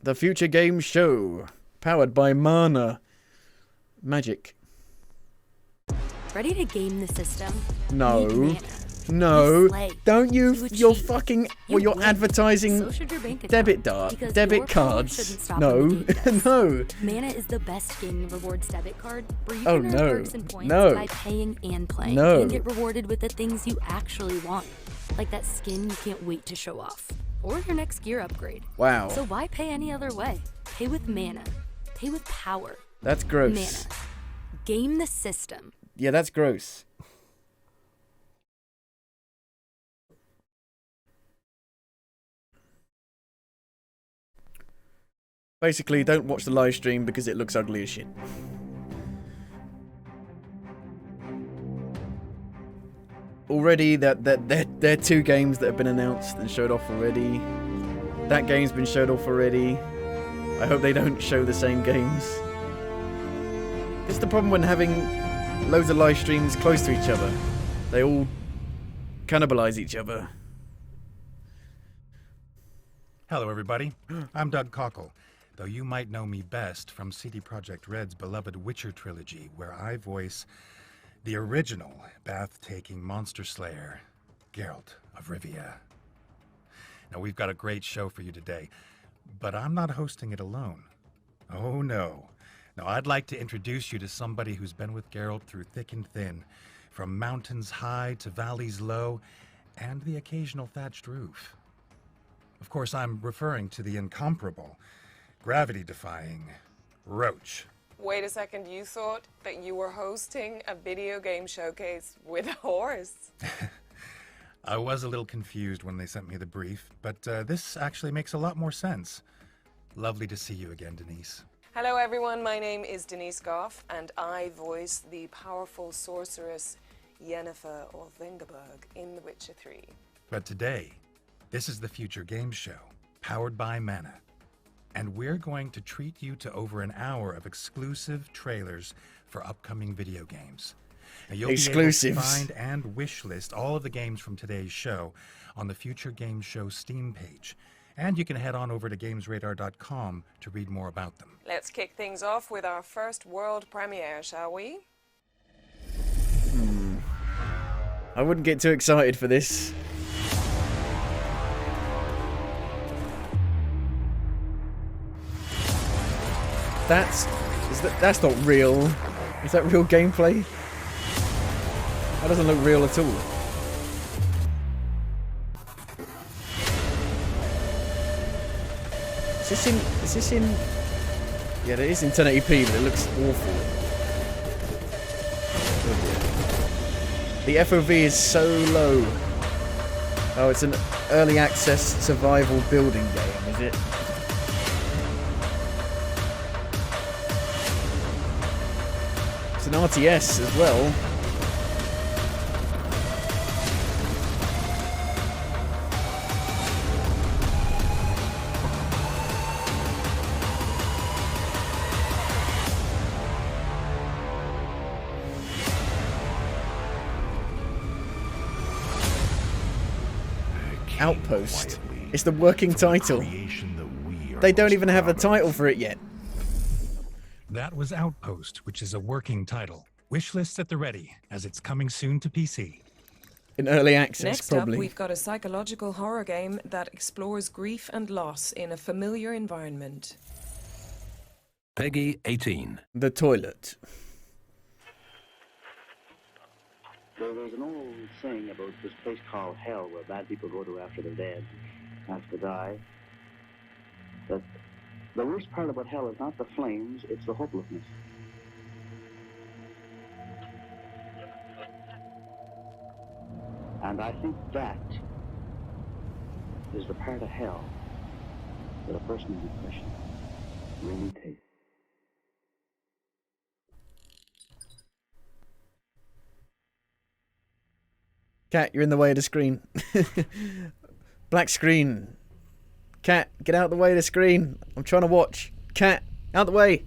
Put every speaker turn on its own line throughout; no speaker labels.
The Future Game Show, powered by Mana. Magic.
Ready to game the system?
No.
Need mana.
No.
Slay.
Don't you,
You
you're
achieve.
fucking,
You
well, you're
win.
advertising
So should your bank account,
debit
because
debit
your power shouldn't
cards.
stop
No.
when the game does.
No.
Mana is the best gaming rewards debit card where you
Oh,
can earn
no.
perks and points
No.
by paying and playing
No.
and get rewarded with the things you actually want. Like that skin you can't wait to show off. Or your next gear upgrade.
Wow.
So why pay any other way? Pay with mana. Pay with power.
That's gross.
Mana. Game the system.
Yeah, that's gross. Basically, don't watch the live stream because it looks ugly as shit. Already, there are 2 games that have been announced and showed off already. That game's been showed off already. I hope they don't show the same games. It's the problem when having loads of live streams close to each other. They all cannibalize each other.
Hello, everybody. I'm Doug Cockle, though you might know me best from CD Projekt Red's beloved Witcher trilogy, where I voice the original bath-taking monster slayer, Geralt of Rivia. Now, we've got a great show for you today, but I'm not hosting it alone. Oh, no. Now, I'd like to introduce you to somebody who's been with Geralt through thick and thin, from mountains high to valleys low, and the occasional thatched roof. Of course, I'm referring to the incomparable, gravity-defying Roach.
Wait a second, you thought that you were hosting a video game showcase with a horse?
I was a little confused when they sent me the brief, but this actually makes a lot more sense. Lovely to see you again, Denise.
Hello everyone, my name is Denise Goff, and I voice the powerful sorceress Yennefer or Vengerberg in The Witcher 3.
But today, this is the Future Game Show, powered by Mana. And we're going to treat you to over an hour of exclusive trailers for upcoming video games. Now, you'll
Exclusives.
be able to find and wishlist all of the games from today's show on the Future Game Show Steam page. And you can head on over to gamesradar.com to read more about them.
Let's kick things off with our first world premiere, shall we?
I wouldn't get too excited for this. That's not real. Is that real gameplay? That doesn't look real at all. Is this in yeah, it is in 1080p, but it looks awful. The FOV is so low. Oh, it's an early access survival building game, is it? It's an RTS as well. Outpost. It's the working title. They don't even have a title for it yet.
That was Outpost, which is a working title. Wishlists at the ready, as it's coming soon to PC.
In early access,
Next
probably.
up, we've got a psychological horror game that explores grief and loss in a familiar environment.
Peggy 18.
The toilet.
So there's an old saying about this place called hell where bad people go to after they're dead, after they die. But the worst part about hell is not the flames, it's the hopelessness. And I think that is the part of hell that a person in depression really tastes.
Cat, you're in the way of the screen. Black screen. Cat, get out the way of the screen. I'm trying to watch. Cat, out the way.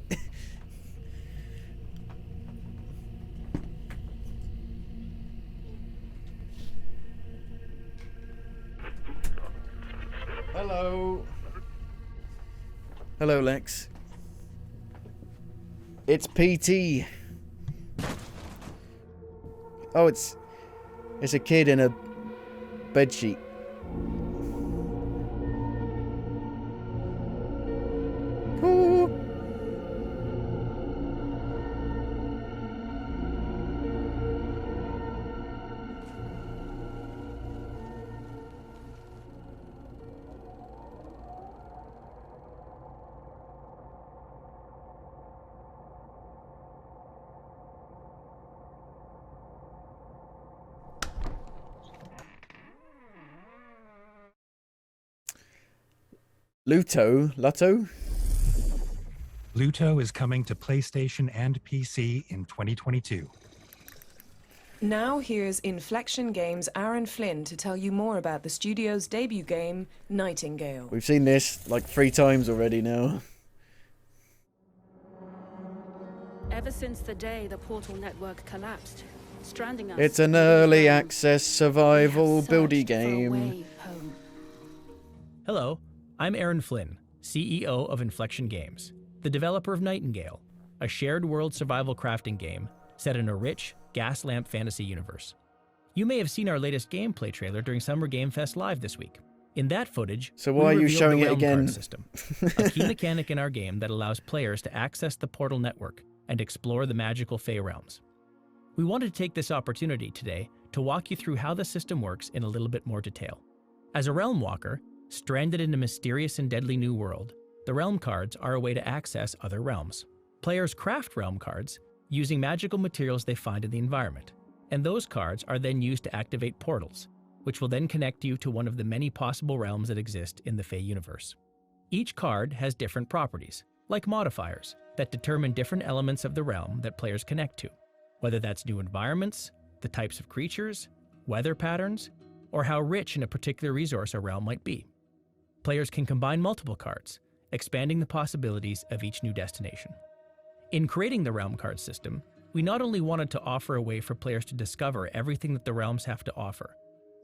Hello. Hello, Lex. It's PT. Oh, it's a kid in a bedsheet. Cool. Luto?
Luto is coming to PlayStation and PC in 2022.
Now here's Inflection Games' Aaron Flynn to tell you more about the studio's debut game, Nightingale.
We've seen this like 3 times already now.
Ever since the day the Portal network collapsed, stranding us...
It's an
in
early
these
access
realms,
survival
we have
buildy
searched for a
game.
way home.
Hello, I'm Aaron Flynn, CEO of Inflection Games, the developer of Nightingale, a shared world survival crafting game set in a rich, gas lamp fantasy universe. You may have seen our latest gameplay trailer during Summer Game Fest Live this week. In that footage,
So why are you
revealed
showing
the
it
realm card
again?
system, a key mechanic in our game that allows players to access the Portal network and explore the magical Fey realms. We wanted to take this opportunity today to walk you through how the system works in a little bit more detail. As a realm walker, stranded in a mysterious and deadly new world, the realm cards are a way to access other realms. Players craft realm cards using magical materials they find in the environment, and those cards are then used to activate portals, which will then connect you to one of the many possible realms that exist in the Fey universe. Each card has different properties, like modifiers, that determine different elements of the realm that players connect to, whether that's new environments, the types of creatures, weather patterns, or how rich in a particular resource a realm might be. Players can combine multiple cards, expanding the possibilities of each new destination. In creating the realm card system, we not only wanted to offer a way for players to discover everything that the realms have to offer,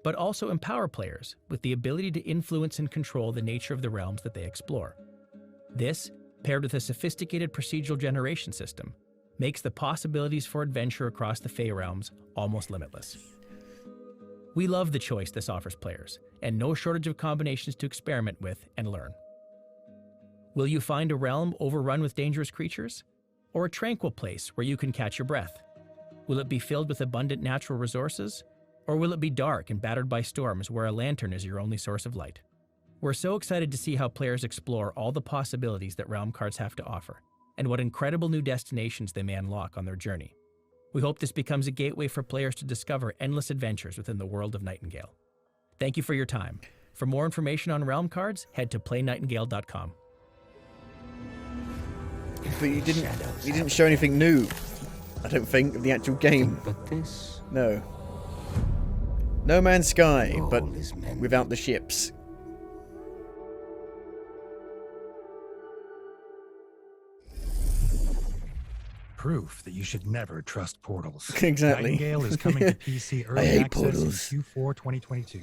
but also empower players with the ability to influence and control the nature of the realms that they explore. This, paired with a sophisticated procedural generation system, makes the possibilities for adventure across the Fey realms almost limitless. We love the choice this offers players, and no shortage of combinations to experiment with and learn. Will you find a realm overrun with dangerous creatures? Or a tranquil place where you can catch your breath? Will it be filled with abundant natural resources? Or will it be dark and battered by storms where a lantern is your only source of light? We're so excited to see how players explore all the possibilities that realm cards have to offer, and what incredible new destinations they may unlock on their journey. We hope this becomes a gateway for players to discover endless adventures within the world of Nightingale. Thank you for your time. For more information on realm cards, head to playnightingale.com.
But you didn't show anything new, I don't think, of the actual game.
But this
No. No Man's Sky, but
all is meant.
without the ships.
Proof that you should never trust portals.
Exactly.
Nightingale is coming to PC early
hate
access
portals.
in Q4 2022.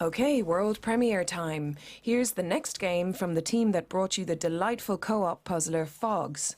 Okay, world premiere time. Here's the next game from the team that brought you the delightful co-op puzzler Fogs.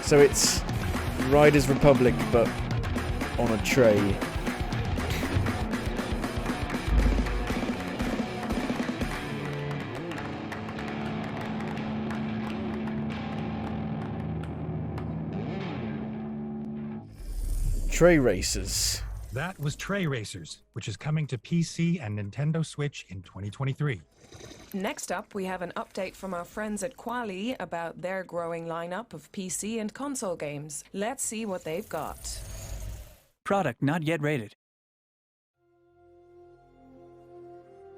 So it's Riders Republic, but on a tray. Tray racers.
That was Tray Racers, which is coming to PC and Nintendo Switch in 2023.
Next up, we have an update from our friends at Quali about their growing lineup of PC and console games. Let's see what they've got.
Product not yet rated.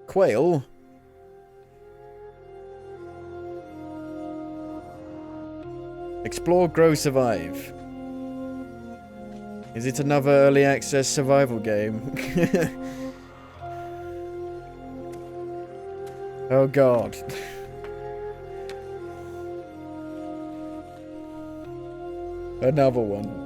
Quail? Explore, grow, survive. Is it another early access survival game? Oh god. Another one.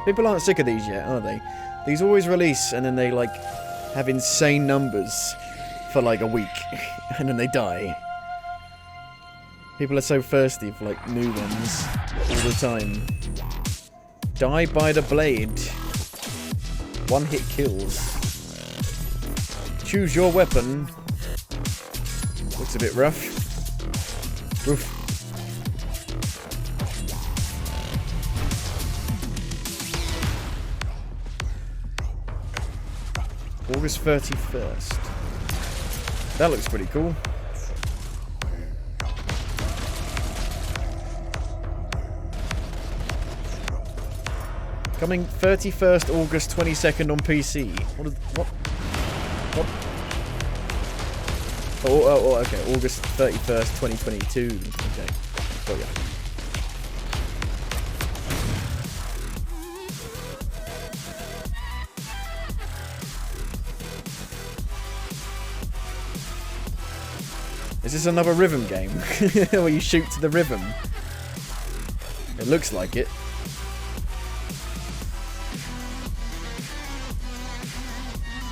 People aren't sick of these yet, are they? These always release and then they like have insane numbers for like a week and then they die. People are so thirsty for like new ones all the time. Die by the blade. One hit kills. Choose your weapon. Looks a bit rough. Oof. August 31st. That looks pretty cool. Coming 31st August, 22nd on PC. What? Oh, okay. August 31st, 2022. Okay. Got ya. Is this another rhythm game? Where you shoot to the rhythm? It looks like it.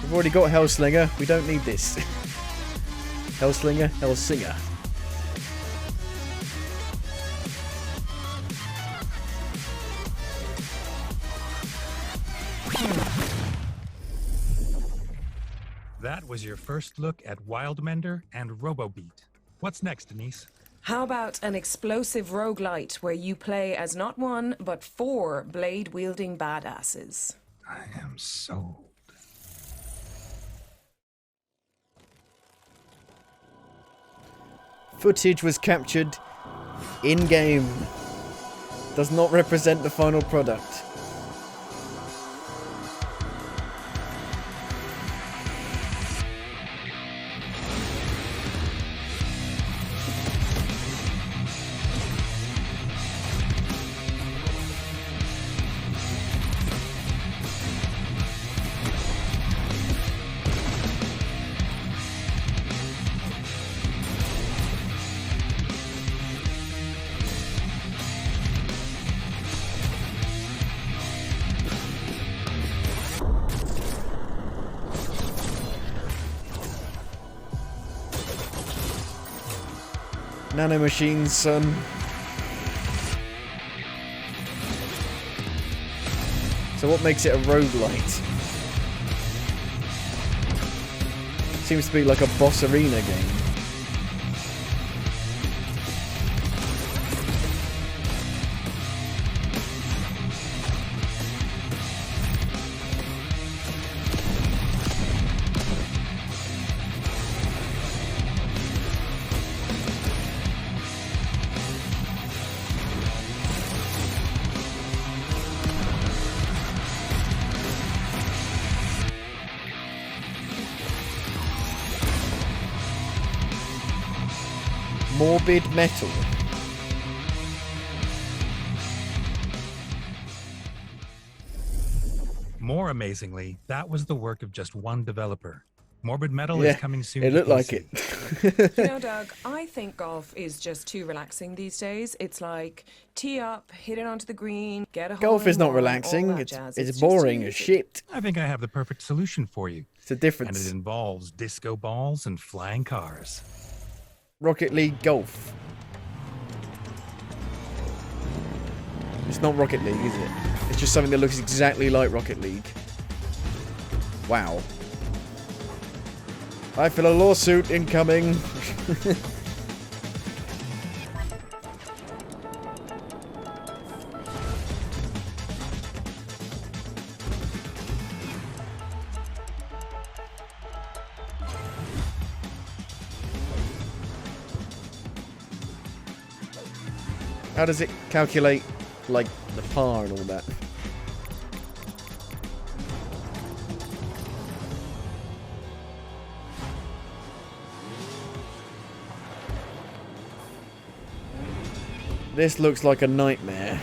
We've already got Hellslinger. We don't need this. Hellslinger, Hellsinger.
That was your first look at Wildmender and RoboBeat. What's next, Denise?
How about an explosive roguelite where you play as not one, but 4 blade-wielding badasses?
I am sold.
Footage was captured in-game. Does not represent the final product. Nanomachines, son. So what makes it a roguelite? Seems to be like a boss arena game. Morbid Metal.
More amazingly, that was the work of just one developer. Morbid Metal is coming soon.
It looked
to
like
PC.
it.
You know, Doug, I think golf is just too relaxing these days. It's like, tee up, hit it onto the green, get a hole
Golf is
in
not
one,
relaxing.
all that
It's
jazz.
it's
just
boring
too
as
easy.
shit.
I think I have the perfect solution for you.
It's a
And
difference.
it involves disco balls and flying cars.
Rocket League Golf. It's not Rocket League, is it? It's just something that looks exactly like Rocket League. Wow. I feel a lawsuit incoming. How does it calculate, like, the par and all that? This looks like a nightmare.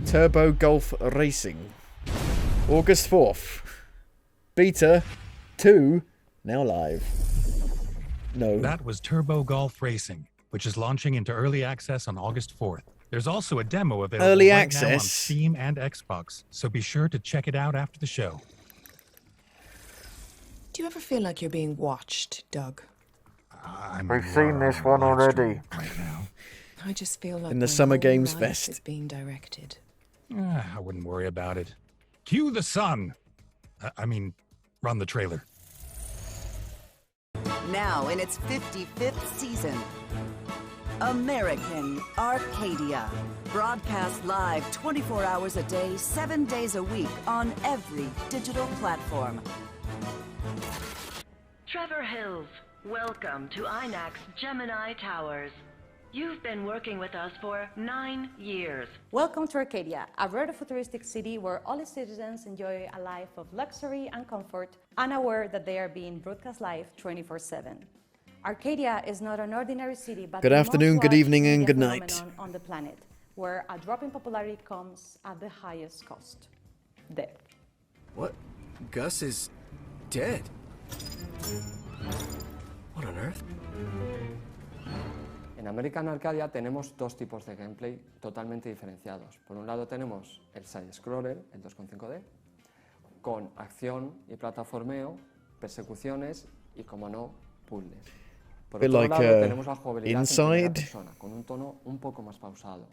Turbo Golf Racing. August 4th. Beta 2 now live. No.
That was Turbo Golf Racing, which is launching into early access on August 4th. There's also a demo available
Early
right
access?
now on Steam and Xbox, so be sure to check it out after the show.
Do you ever feel like you're being watched, Doug?
We've seen this one already. Right now.
I just feel like
In the
my
Summer
whole
Games
life
Fest.
is being directed.
I wouldn't worry about it. Cue the sun. I mean, run the trailer.
Now in its 55th season, American Arcadia. Broadcast live 24 hours a day, 7 days a week on every digital platform.
Trevor Hills, welcome to INAC's Gemini Towers. You've been working with us for 9 years.
Welcome to Arcadia, a rare futuristic city where all its citizens enjoy a life of luxury and comfort, unaware that they are being broadcast live 24/7. Arcadia is not an ordinary city, but
Good
the
afternoon,
most
good
watched
evening, and
media
good night.
phenomenon on the planet, where a drop in popularity comes at the highest cost: death.
What? Gus is dead? What on earth?
En American Arcadia tenemos dos tipos de gameplay totalmente diferenciados. Por un lado tenemos el side-scroller, el 2,5D, con acción y plataformeo, persecuciones y, como no, puzzles. Por
Bit
otro
like,
lado tenemos la jugabilidad en primera
Inside.
persona, con un tono un poco más pausado,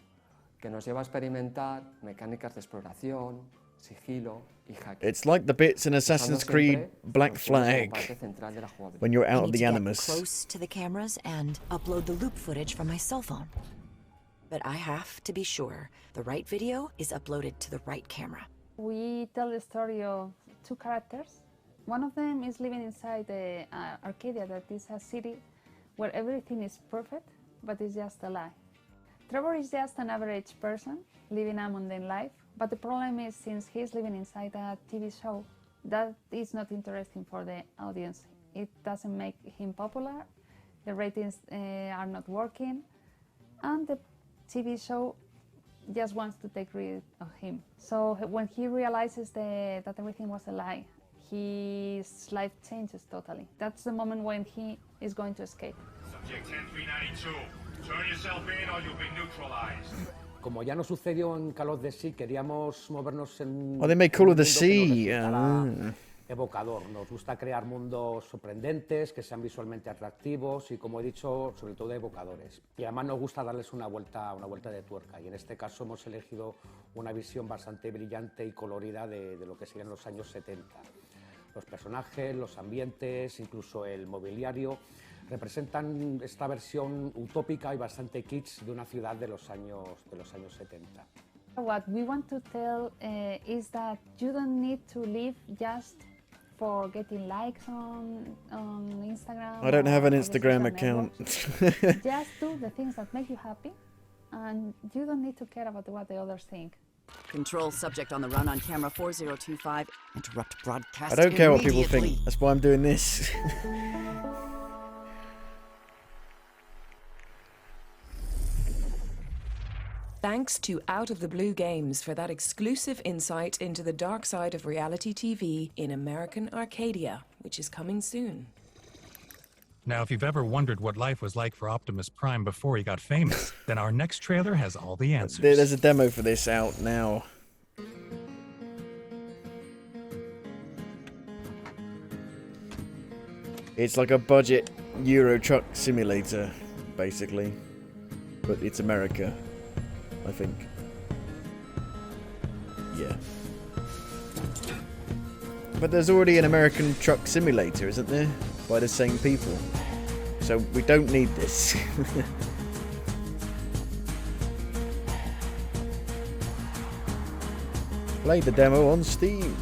que nos lleva a experimentar mecánicas de exploración, sigilo y hacking.
It's like the bits in Assassin's Creed Black
como
Flag
parte central de la jugabilidad.
when you're out
I
of
need
the
to get
Animus.
close to the cameras and upload the loop footage from my cell phone. But I have to be sure the right video is uploaded to the right camera.
We tell the story of two characters. One of them is living inside the Arcadia, that is a city where everything is perfect, but it's just a lie. Trevor is just an average person living a mundane life, but the problem is, since he's living inside a TV show, that is not interesting for the audience. It doesn't make him popular, the ratings are not working, and the TV show just wants to take rid of him. So when he realizes that everything was a lie, his life changes totally. That's the moment when he is going to escape.
Subject 10392, turn yourself in or you'll be neutralized.
Como ya nos sucedió en Call of the Sea, queríamos movernos en
Oh, they made Call of the
un mundo que nos
Sea.
resultara evocador. Nos gusta crear mundos sorprendentes, que sean visualmente atractivos y, como he dicho, sobre todo evocadores. Y además nos gusta darles una vuelta de tuerca. Y en este caso hemos elegido una visión bastante brillante y colorida de lo que serían los años 70. Los personajes, los ambientes, incluso el mobiliario, representan esta versión utópica y bastante kitsch de una ciudad de los años 70.
What we want to tell is that you don't need to live just for getting likes on Instagram.
I don't have an
or the
Instagram
social
account.
networks. Just do the things that make you happy, and you don't need to care about what the others think.
Control subject on the run on camera 4025. Interrupt broadcast
I don't care what people
immediately.
think. That's why I'm doing this.
Thanks to Out of the Blue Games for that exclusive insight into the dark side of reality TV in American Arcadia, which is coming soon.
Now, if you've ever wondered what life was like for Optimus Prime before he got famous, then our next trailer has all the answers.
There's a demo for this out now. It's like a budget Euro truck simulator, basically. But it's America, I think. Yeah. But there's already an American truck simulator, isn't there? By the same people. So we don't need this. Play the demo on Steam.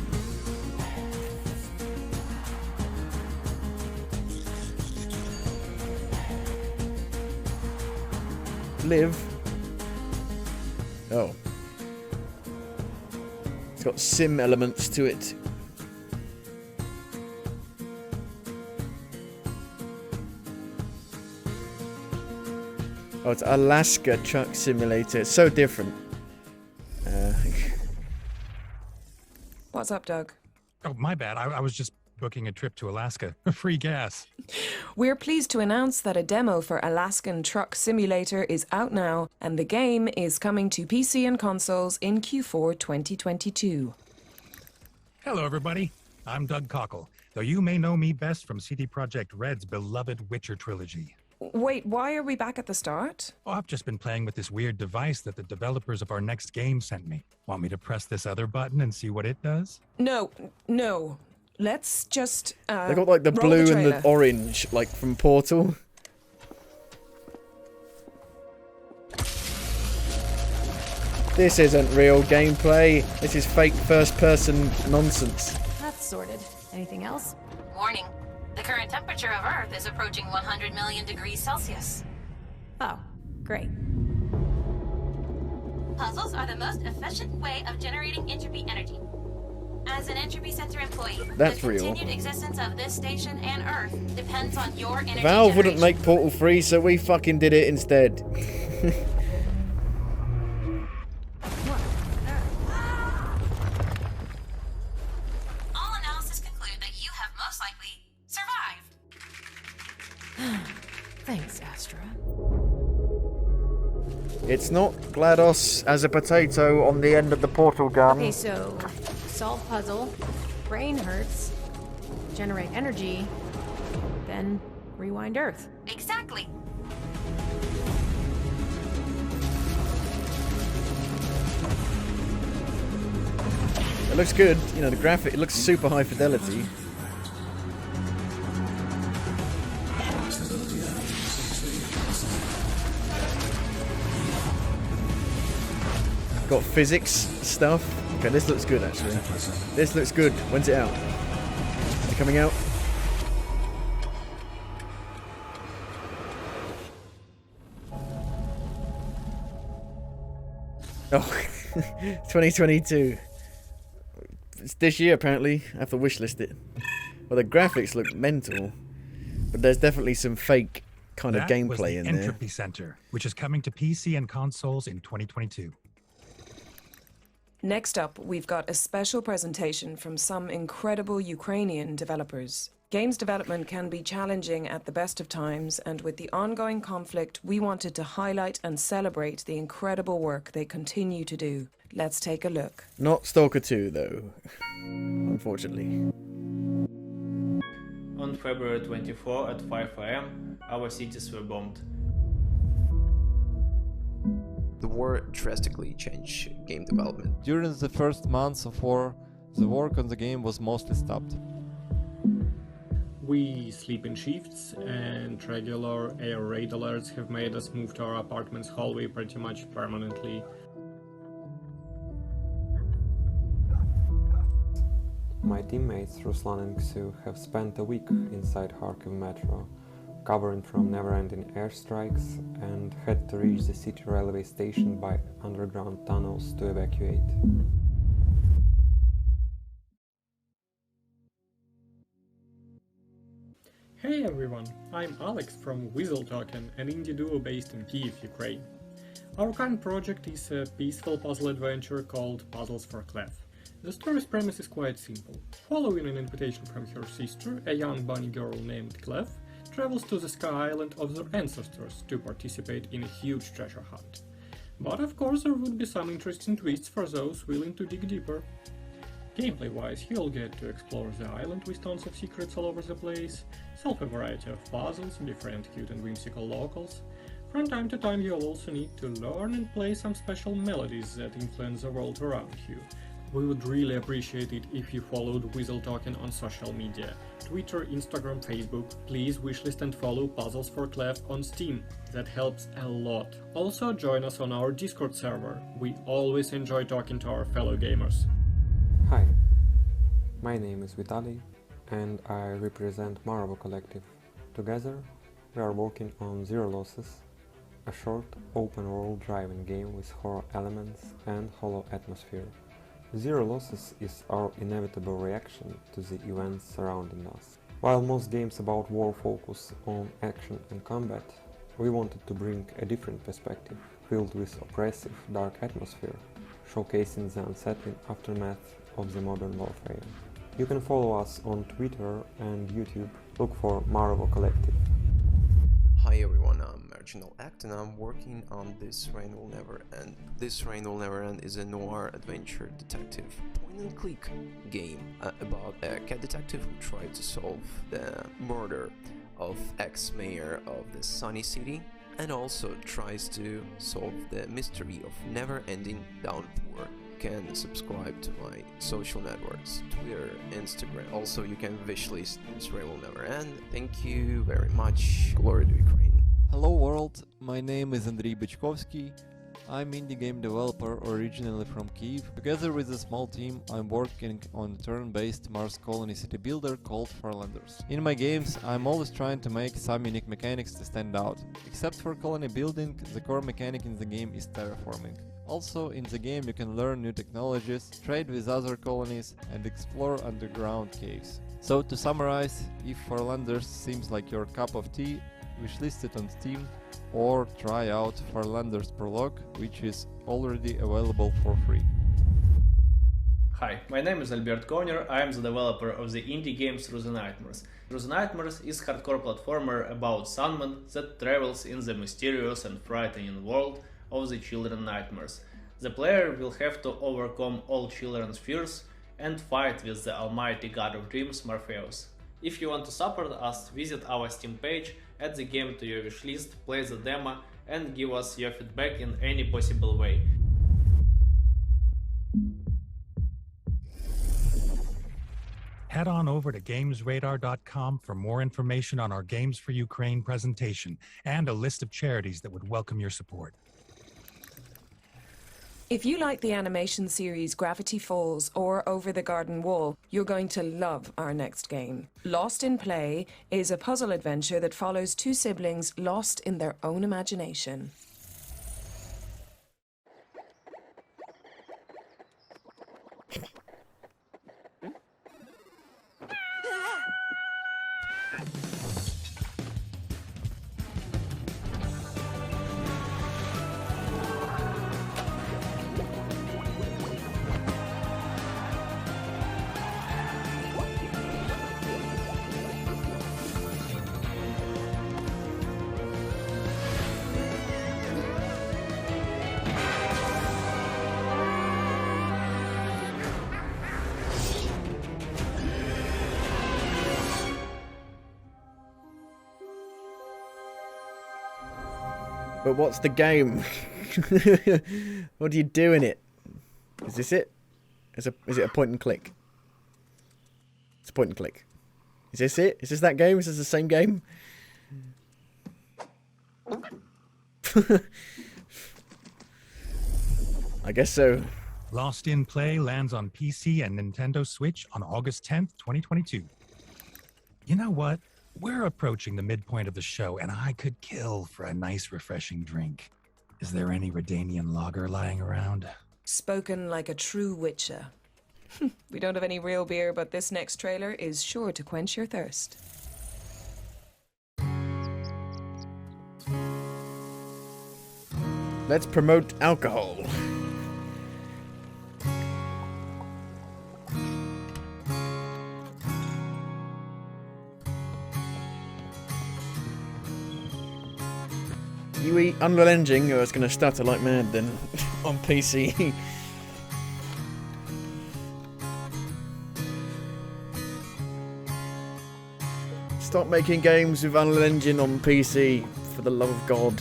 Live. Oh. It's got sim elements to it. Oh, it's Alaska Truck Simulator. It's so different.
What's up, Doug?
Oh, my bad. I was just booking a trip to Alaska. Free gas.
We're pleased to announce that a demo for Alaskan Truck Simulator is out now, and the game is coming to PC and consoles in Q4 2022.
Hello, everybody. I'm Doug Cockle, though you may know me best from CD Projekt Red's beloved Witcher trilogy.
Wait, why are we back at the start?
Oh, I've just been playing with this weird device that the developers of our next game sent me. Want me to press this other button and see what it does?
No. Let's just,
They got like the blue and the orange, like from Portal. This isn't real gameplay. This is fake first-person nonsense.
That's sorted. Anything else? Warning. The current temperature of Earth is approaching 100 million degrees Celsius. Oh, great. Puzzles are the most efficient way of generating entropy energy. As an entropy center employee,
That's
the
real.
continued existence of this station and Earth depends on your energy
Valve
generation.
wouldn't make Portal 3, so we fucking did it instead.
All analysis conclude that you have most likely survived. Thanks, Astra.
It's not GLaDOS as a potato on the end of the portal gun.
Okay, so solve puzzle, brain hurts, generate energy, then rewind Earth.
Exactly.
It looks good, you know, the graphic, it looks super high fidelity. Got physics stuff. Okay, this looks good actually. This looks good. When's it out? Is it coming out? Oh, 2022. It's this year apparently. I have to wishlist it. Well, the graphics look mental, but there's definitely some fake kind of gameplay in there.
Entropy Center, which is coming to PC and consoles in 2022.
Next up, we've got a special presentation from some incredible Ukrainian developers. Games development can be challenging at the best of times, and with the ongoing conflict, we wanted to highlight and celebrate the incredible work they continue to do. Let's take a look.
Not Stalker 2, though, unfortunately.
On February 24 at 5 am, our cities were bombed.
The war drastically changed game development.
During the first months of war, the work on the game was mostly stopped.
We sleep in shifts, and regular air raid alerts have made us move to our apartment's hallway pretty much permanently.
My teammates Ruslan and Ksu have spent a week inside Kharkiv metro, covering from never-ending airstrikes, and had to reach the city railway station by underground tunnels to evacuate.
Hey everyone, I'm Alex from Weasel Token, an indie duo based in Kyiv, Ukraine. Our current project is a peaceful puzzle adventure called Puzzles for Clef. The story's premise is quite simple. Following an invitation from her sister, a young bunny girl named Clef travels to the Sky Island of their ancestors to participate in a huge treasure hunt. But of course there would be some interesting twists for those willing to dig deeper. Gameplay-wise, you'll get to explore the island with tons of secrets all over the place, solve a variety of puzzles, befriend cute and whimsical locals. From time to time you'll also need to learn and play some special melodies that influence the world around you. We would really appreciate it if you followed Weasel Talking on social media, Twitter, Instagram, Facebook. Please wishlist and follow Puzzles for Clef on Steam. That helps a lot. Also join us on our Discord server. We always enjoy talking to our fellow gamers.
Hi, my name is Vitaly and I represent Marvel Collective. Together we are working on Zero Losses, a short open-world driving game with horror elements and hollow atmosphere. Zero Losses is our inevitable reaction to the events surrounding us. While most games about war focus on action and combat, we wanted to bring a different perspective, filled with oppressive, dark atmosphere, showcasing the unsettling aftermath of the modern warfare. You can follow us on Twitter and YouTube. Look for Marvel Collective.
Hi everyone, I'm Marginal Act and I'm working on This Rain Will Never End. This Rain Will Never End is a noir adventure detective point-and-click game about a cat detective who tried to solve the murder of ex-mayor of the Sunny City and also tries to solve the mystery of never-ending downpour. You can subscribe to my social networks, Twitter, Instagram. Also, you can wishlist This Rain Will Never End. Thank you very much. Glory to Ukraine.
Hello world, my name is Andriy Bychkovsky. I'm indie game developer originally from Kyiv. Together with a small team, I'm working on a turn-based Mars colony city builder called Farlanders. In my games, I'm always trying to make some unique mechanics to stand out. Except for colony building, the core mechanic in the game is terraforming. Also, in the game you can learn new technologies, trade with other colonies, and explore underground caves. So to summarize, if Farlanders seems like your cup of tea, wishlist it on Steam, or try out Farlanders Prologue, which is already available for free.
Hi, my name is Albert Konyer, I am the developer of the indie game Through the Nightmares. Through the Nightmares is a hardcore platformer about Sandman that travels in the mysterious and frightening world of the children's nightmares. The player will have to overcome all children's fears and fight with the almighty god of dreams, Morpheus. If you want to support us, visit our Steam page, add the game to your wishlist, play the demo, and give us your feedback in any possible way.
Head on over to GamesRadar.com for more information on our Games for Ukraine presentation and a list of charities that would welcome your support.
If you like the animation series Gravity Falls or Over the Garden Wall, you're going to love our next game. Lost in Play is a puzzle adventure that follows two siblings lost in their own imagination.
But what's the game? What do you do in it? Is this it? Is it a point and click? It's a point and click. Is this it? Is this that game? Is this the same game? I guess so.
Lost in Play lands on PC and Nintendo Switch on August 10th, 2022. You know what? We're approaching the midpoint of the show, and I could kill for a nice, refreshing drink. Is there any Redanian lager lying around?
Spoken like a true witcher. We don't have any real beer, but this next trailer is sure to quench your thirst.
Let's promote alcohol. You eat Unreal Engine, or it's going to stutter like mad then on PC. Stop making games with Unreal Engine on PC, for the love of God.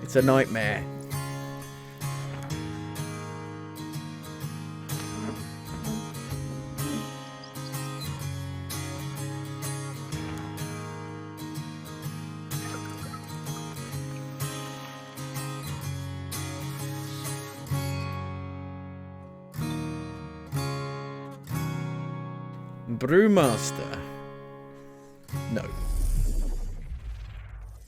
It's a nightmare. Brewmaster. No.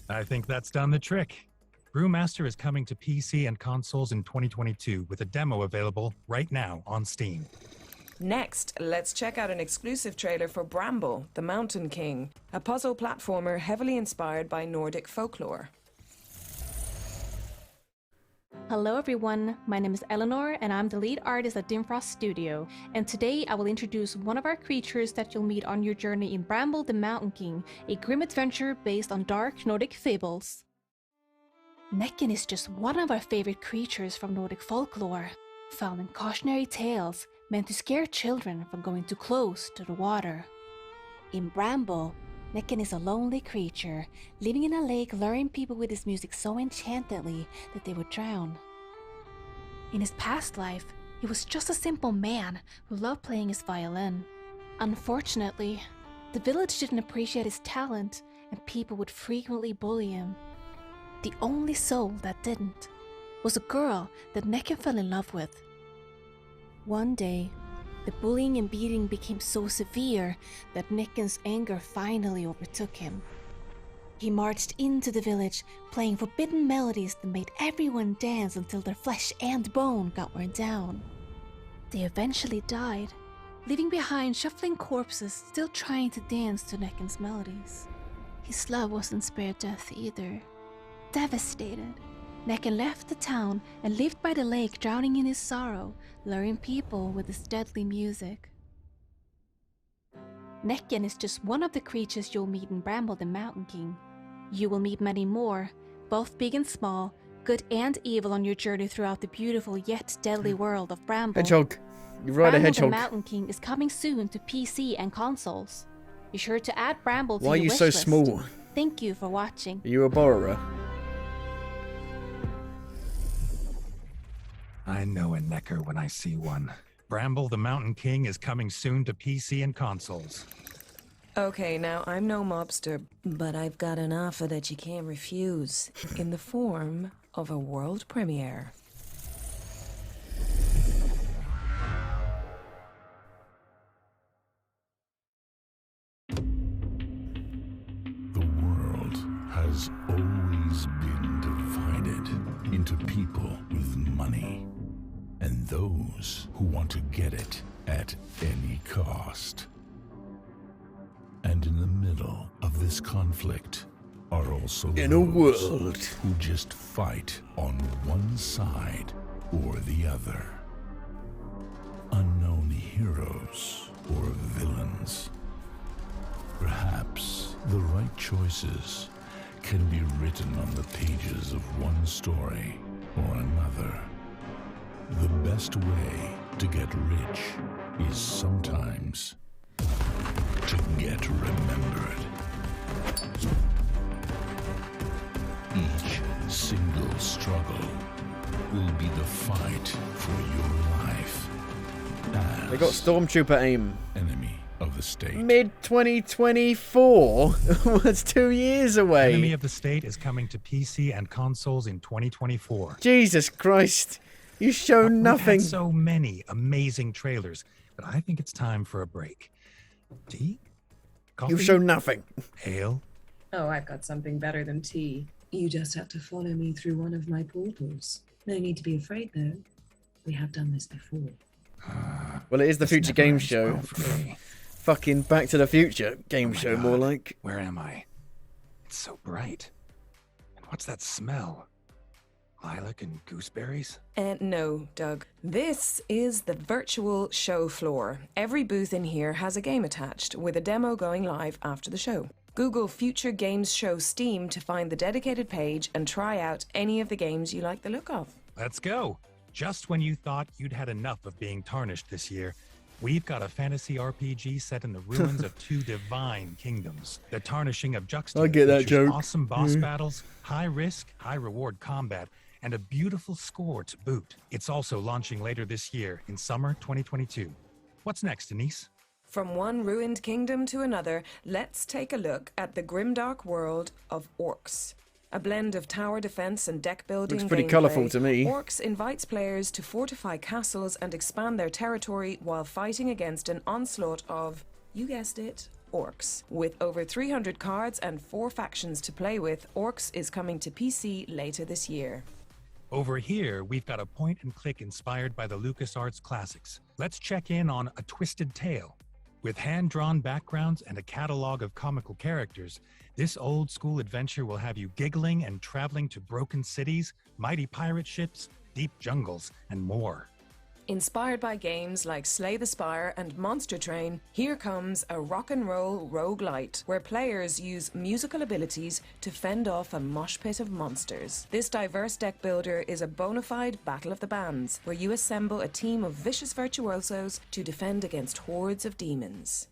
I think that's done the trick. Brewmaster is coming to PC and consoles in 2022 with a demo available right now on Steam.
Next, let's check out an exclusive trailer for Bramble, the Mountain King, a puzzle platformer heavily inspired by Nordic folklore.
Hello everyone, my name is Eleanor and I'm the lead artist at Dimfrost Studio, and today I will introduce one of our creatures that you'll meet on your journey in Bramble the Mountain King, a grim adventure based on dark Nordic fables. Necken is just one of our favorite creatures from Nordic folklore, found in cautionary tales meant to scare children from going too close to the water.
In Bramble, Necken is a lonely creature, living in a lake, luring people with his music so enchantedly that they would drown.
In his past life, he was just a simple man who loved playing his violin. Unfortunately, the village didn't appreciate his talent and people would frequently bully him. The only soul that didn't was a girl that Necken fell in love with.
One day, the bullying and beating became so severe that Necken's anger finally overtook him. He marched into the village, playing forbidden melodies that made everyone dance until their flesh and bone got worn down.
They eventually died, leaving behind shuffling corpses still trying to dance to Necken's melodies. His love wasn't spared death either. Devastated, Necken left the town and lived by the lake, drowning in his sorrow, luring people with his deadly music. Necken is just one of the creatures you'll meet in Bramble the Mountain King. You will meet many more, both big and small, good and evil on your journey throughout the beautiful yet deadly world of Bramble.
Hedgehog. You ride a
Bramble
hedgehog.
the Mountain King is coming soon to PC and consoles. Be sure to add Bramble to
Why are
your
you
wish
so
list.
small?
Thank you for watching.
Are you a borrower?
I know a Necker when I see one. Bramble the Mountain King is coming soon to PC and consoles.
Okay, now I'm no mobster, but I've got an offer that you can't refuse, in the form of a world premiere.
The world has always been divided into people with money and those who want to get it at any cost. And in the middle of this conflict are also
in a world
who just fight on one side or the other. Unknown heroes or villains. Perhaps the right choices can be written on the pages of one story or another. The best way to get rich is sometimes to get remembered. Each single struggle will be the fight for your life.
They got Stormtrooper aim.
Enemy of the state.
Mid 2024? That's 2 years away.
Enemy of the State is coming to PC and consoles in 2024.
Jesus Christ. You show nothing.
We've had so many amazing trailers, but I think it's time for a break. Tea? Coffee?
You show nothing.
Ale?
Oh, I've got something better than tea. You just have to follow me through one of my portals. No need to be afraid, though. We have done this before.
Well, it is the Future Game Show. Fucking Back to the Future game show, more like.
Where am I? It's so bright. And what's that smell? Lilac and gooseberries?
No, Doug. This is the virtual show floor. Every booth in here has a game attached, with a demo going live after the show. Google Future Games Show Steam to find the dedicated page and try out any of the games you like the look of.
Let's go. Just when you thought you'd had enough of being tarnished this year, we've got a fantasy RPG set in the ruins of two divine kingdoms. The Tarnishing of Juxta
I get that
features
joke.
awesome boss
Mm.
battles, high risk, high reward combat, and a beautiful score to boot. It's also launching later this year in summer 2022. What's next, Denise?
From one ruined kingdom to another, let's take a look at the grimdark world of Orcs. A blend of tower defense and deck building.
Looks pretty
gameplay,
colourful to me.
Orcs invites players to fortify castles and expand their territory while fighting against an onslaught of, you guessed it, Orcs. With over 300 cards and 4 factions to play with, Orcs is coming to PC later this year.
Over here, we've got a point-and-click inspired by the LucasArts classics. Let's check in on A Twisted Tale. With hand-drawn backgrounds and a catalog of comical characters, this old-school adventure will have you giggling and traveling to broken cities, mighty pirate ships, deep jungles, and more.
Inspired by games like Slay the Spire and Monster Train, here comes a rock and roll roguelite where players use musical abilities to fend off a mosh pit of monsters. This diverse deck builder is a bona fide battle of the bands where you assemble a team of vicious virtuosos to defend against hordes of demons.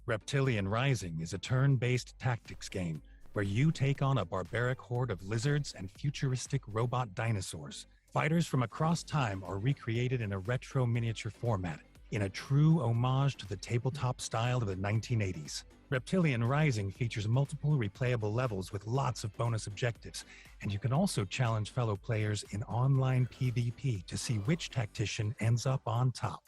Reptilian Rising is a turn-based tactics game where you take on a barbaric horde of lizards and futuristic robot dinosaurs. Fighters from across time are recreated in a retro miniature format, in a true homage to the tabletop style of the 1980s. Reptilian Rising features multiple replayable levels with lots of bonus objectives, and you can also challenge fellow players in online PvP to see which tactician ends up on top.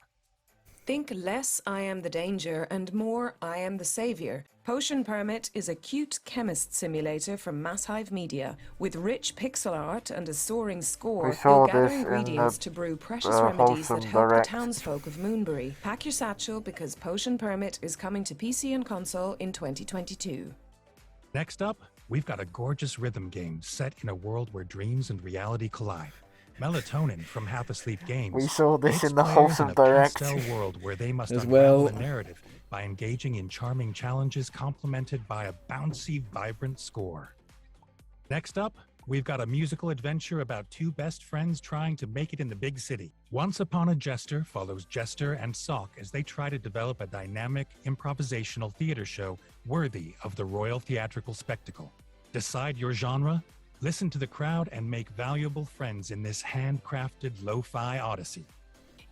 Think less I am the danger and more I am the savior. Potion Permit is a cute chemist simulator from Mass Hive Media. With rich pixel art and a soaring score,
We saw
you'll gather
this in
ingredients
the,
to brew precious remedies that
Wholesome
help
Direct.
the townsfolk of Moonbury. Pack your satchel because Potion Permit is coming to PC and console in 2022.
Next up, we've got a gorgeous rhythm game set in a world where dreams and reality collide. Melatonin from Half Asleep Games.
We saw this
takes
in the
players
Wholesome
a
Direct.
pastel world where they must
As
unravel
well.
a narrative by engaging in charming challenges complemented by a bouncy, vibrant score. Next up, we've got a musical adventure about two best friends trying to make it in the big city. Once Upon a Jester follows Jester and Sock as they try to develop a dynamic, improvisational theater show worthy of the Royal Theatrical Spectacle. Decide your genre, listen to the crowd, and make valuable friends in this handcrafted lo-fi odyssey.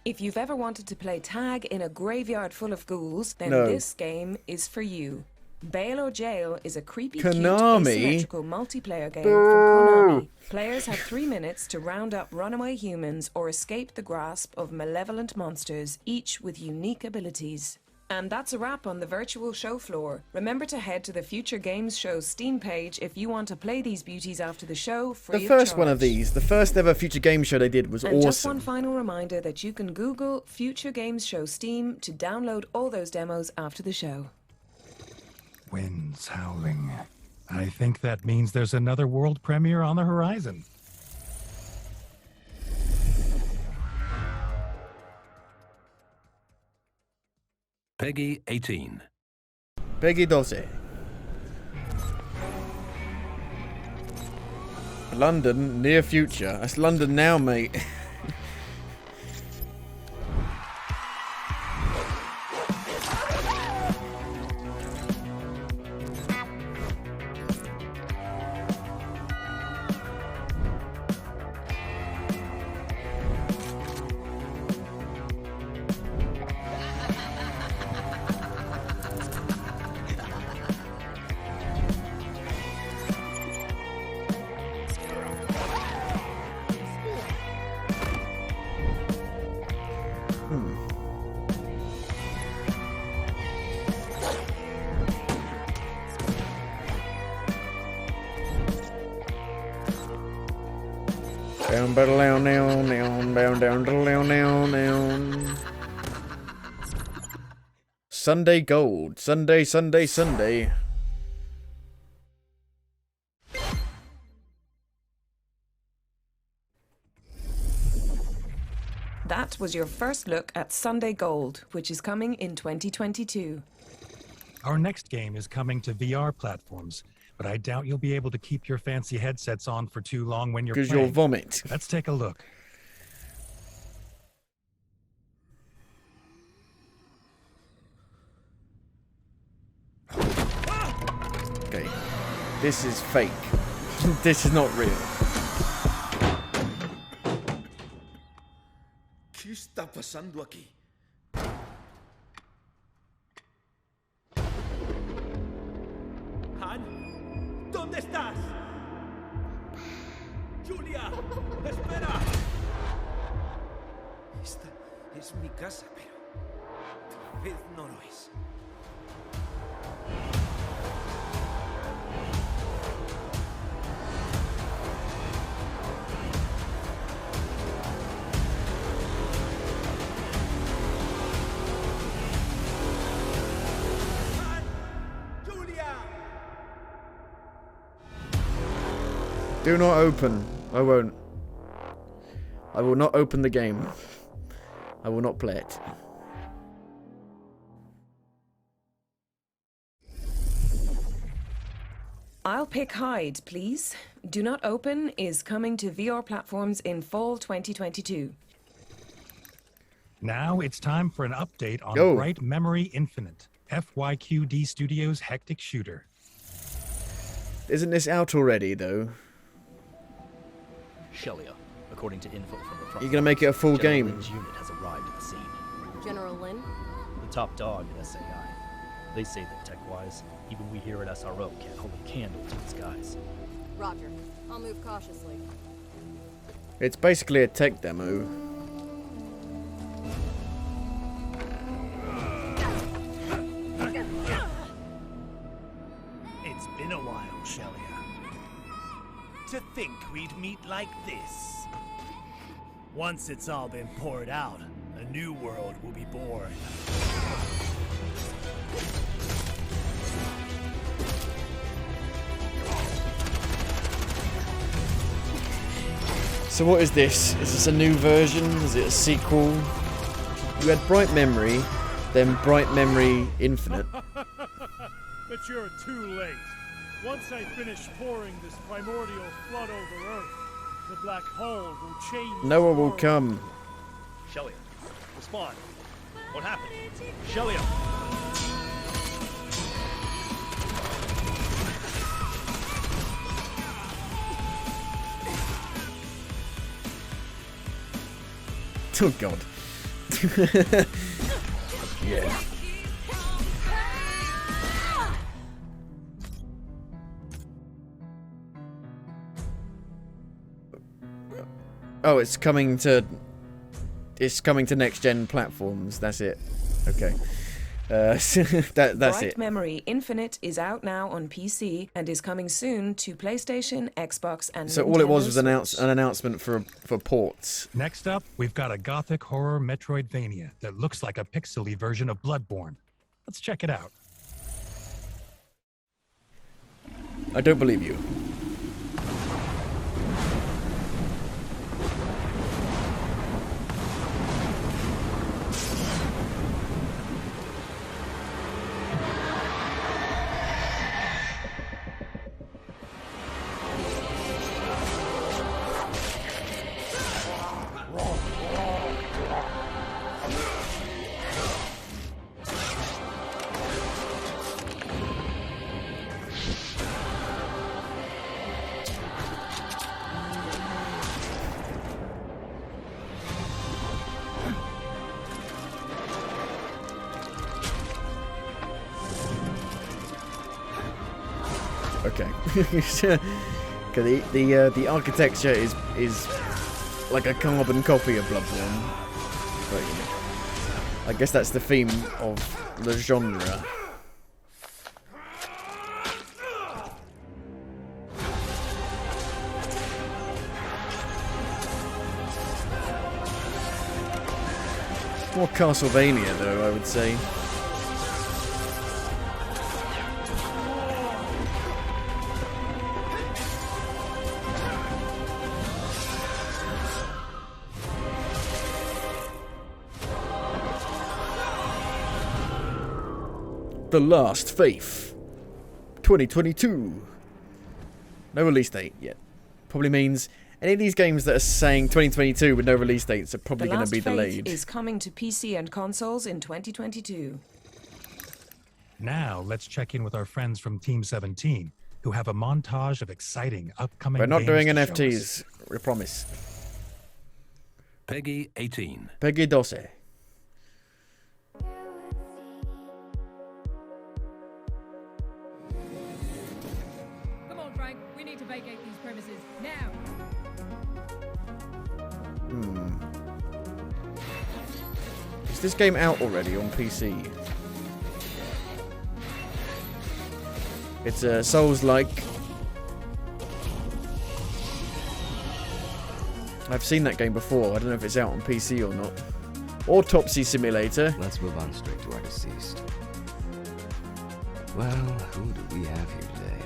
If you've ever wanted to play tag in a graveyard full of ghouls, then
No.
this game is for you. Bail or Jail is a creepy,
Konami?
cute, asymmetrical multiplayer game from Konami. Players have 3 minutes to round up runaway humans or escape the grasp of malevolent monsters, each with unique abilities. And that's a wrap on the virtual show floor. Remember to head to the Future Games Show Steam page if you want to play these beauties after the show free
The
of
first
charge.
one of these, the first ever Future Game Show they did was
And just one
awesome.
final reminder that you can Google Future Games Show Steam to download all those demos after the show.
Winds howling. I think that means there's another world premiere on the horizon.
Peggy 18.
Peggy 12. London, near future. That's London now, mate. Down, down, down, down, down, down, down, down, down. Sunday Gold. Sunday, Sunday, Sunday.
That was your first look at Sunday Gold, which is coming in 2022.
Our next game is coming to VR platforms, but I doubt you'll be able to keep your fancy headsets on for too long when you're playing.
'Cause you'll vomit.
Let's take a look.
Okay. This is fake. This is not real.
¿Qué está pasando aquí? Han, ¿dónde estás? Julia, espera. Esta es mi casa, pero tal vez no lo es.
Do not open. I won't. I will not open the game. I will not play it.
I'll pick Hide, please. Do Not Open is coming to VR platforms in fall 2022.
Now it's time for an update on
Go.
Bright Memory Infinite, FYQD Studios' hectic shooter.
Isn't this out already, though?
Shelia, according to info from the front.
You're gonna make it a full
General
game.
Lynn's unit has arrived at the scene.
General Lynn?
The top dog at SAI. They say that tech-wise, even we here at SRO can't hold a candle to these guys.
Roger. I'll move cautiously.
It's basically a tech demo.
It's been a while, Shelia. To think we'd meet like this. Once it's all been poured out, a new world will be born.
So what is this? Is this a new version? Is it a sequel? You had Bright Memory, then Bright Memory Infinite.
But you're too late. Once I finish pouring this primordial flood over Earth, the black hole will change.
No one will come.
Shelia, respond. What happened? Shelia!
Oh god. Yeah. Oh, it's coming to next gen platforms. That's it. Okay. That's
Bright
it.
Memory Infinite is out now on PC and is coming soon to PlayStation, Xbox, and
So
Nintendo
all it was
Switch.
an announcement for ports.
Next up, we've got a gothic horror Metroidvania that looks like a pixely version of Bloodborne. Let's check it out.
I don't believe you. Okay. The architecture is like a carbon copy of Bloodborne. But I guess that's the theme of the genre. More Castlevania, though, I would say. The Last Faith 2022. No release date yet. Probably means any of these games that are saying 2022 with no release dates are probably going to be delayed.
The Last Faith is coming to PC and consoles in 2022.
Now, let's check in with our friends from Team 17, who have a montage of exciting upcoming
We're not doing
games to show
NFTs, we promise.
Peggy 18.
Peggy 12.
Come on, Frank. We need to vacate these premises now.
Is this game out already on PC? It's a Souls-like. I've seen that game before. I don't know if it's out on PC or not. Autopsy Simulator.
Let's move on straight to our deceased. Well, who do we have here today?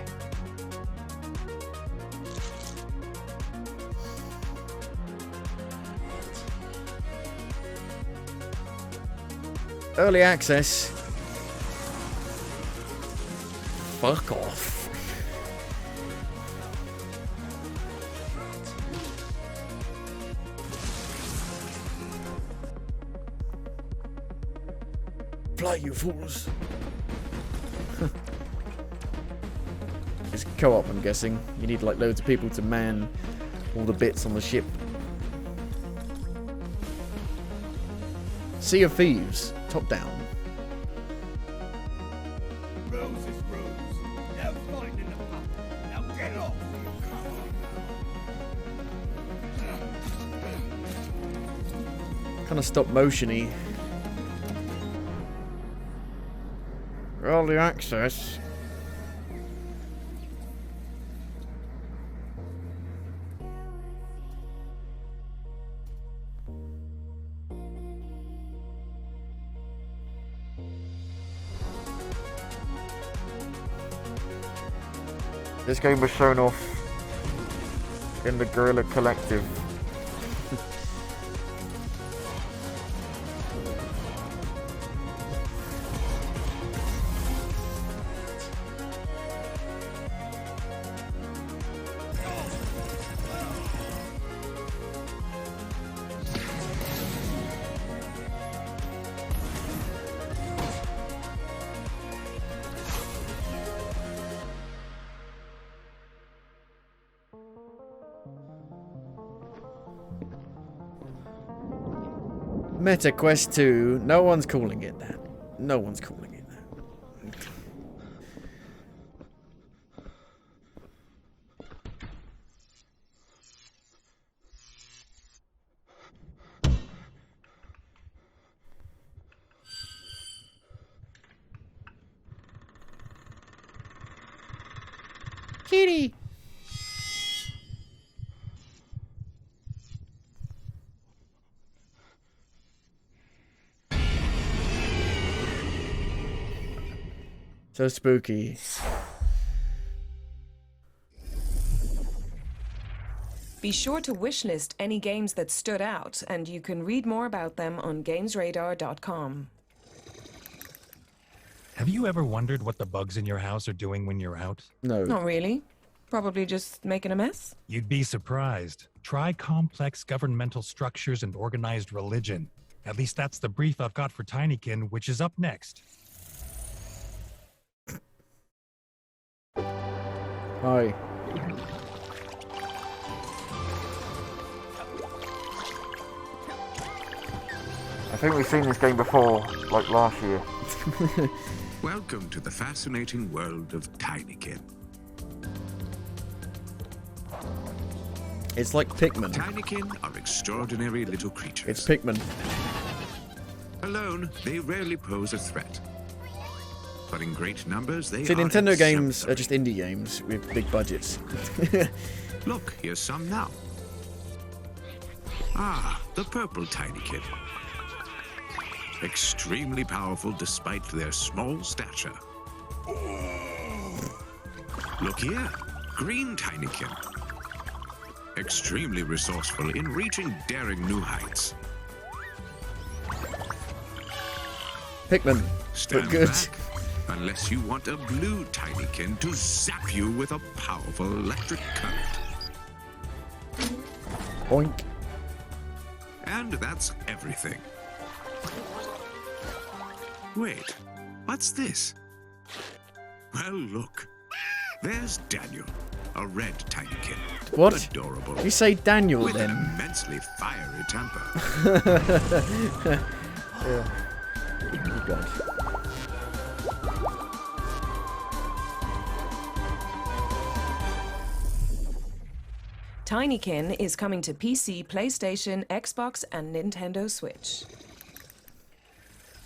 Early access. Fuck off. Fly, you fools. It's co-op, I'm guessing. You need like loads of people to man all the bits on the ship. Sea of Thieves, top down.
Rose is rose. Now find in the pub. Now get off.
Kind of stop motion-y. Early access. This game was shown off in the Guerrilla Collective. Meta Quest 2, no one's calling it that. No one's calling it that. Kitty! So spooky.
Be sure to wishlist any games that stood out, and you can read more about them on gamesradar.com.
Have you ever wondered what the bugs in your house are doing when you're out?
No.
Not really. Probably just making a mess.
You'd be surprised. Try complex governmental structures and organized religion. At least that's the brief I've got for Tinykin, which is up next.
Hi. I think we've seen this game before, like last year.
Welcome to the fascinating world of Tinykin.
It's like Pikmin.
Tinykin are extraordinary little creatures.
It's Pikmin.
Alone, they rarely pose a threat. But in great numbers, they
See,
are
Nintendo games are just indie games with big budgets.
Look, here's some now. Ah, the purple Tinykin. Extremely powerful despite their small stature. Look here, green Tinykin. Extremely resourceful in reaching daring new heights.
Pikmin,
Stand
but good.
back.
Unless you want a blue tinykin to zap you with a powerful electric current.
Boink.
And that's everything. Wait, what's this? Well, look. There's Daniel, a red tinykin.
What?
Adorable.
You say Daniel
with
then?
An immensely fiery temper.
Yeah. Oh, God.
Tinykin is coming to PC, PlayStation, Xbox, and Nintendo Switch.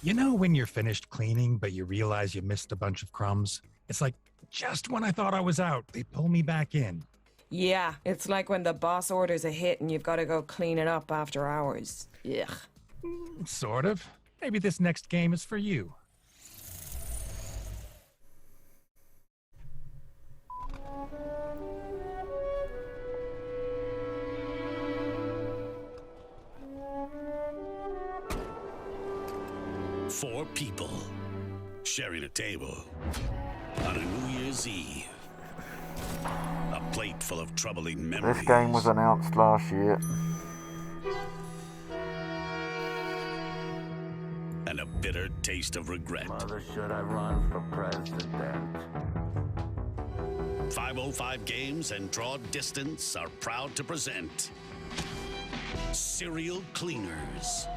You know when you're finished cleaning, but you realize you missed a bunch of crumbs? It's like, just when I thought I was out, they pull me back in.
Yeah, it's like when the boss orders a hit and you've got to go clean it up after hours. Ugh.
Sort of. Maybe this next game is for you.
Four people sharing a table on a New Year's Eve. A plate full of troubling memories.
This game was announced last year.
And a bitter taste of regret.
Mother, should I run for president?
505 Games and Draw Distance are proud to present Serial Cleaners.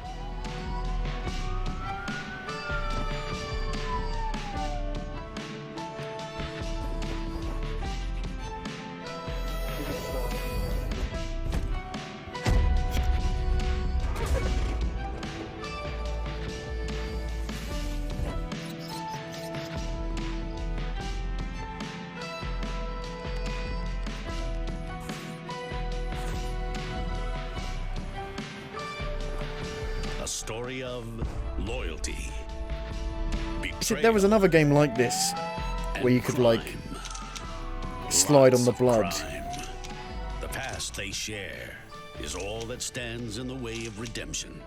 A story of loyalty.
See, there was another game like this where you could like slide on the blood.
Crime. The past they share is all that stands in the way of redemption.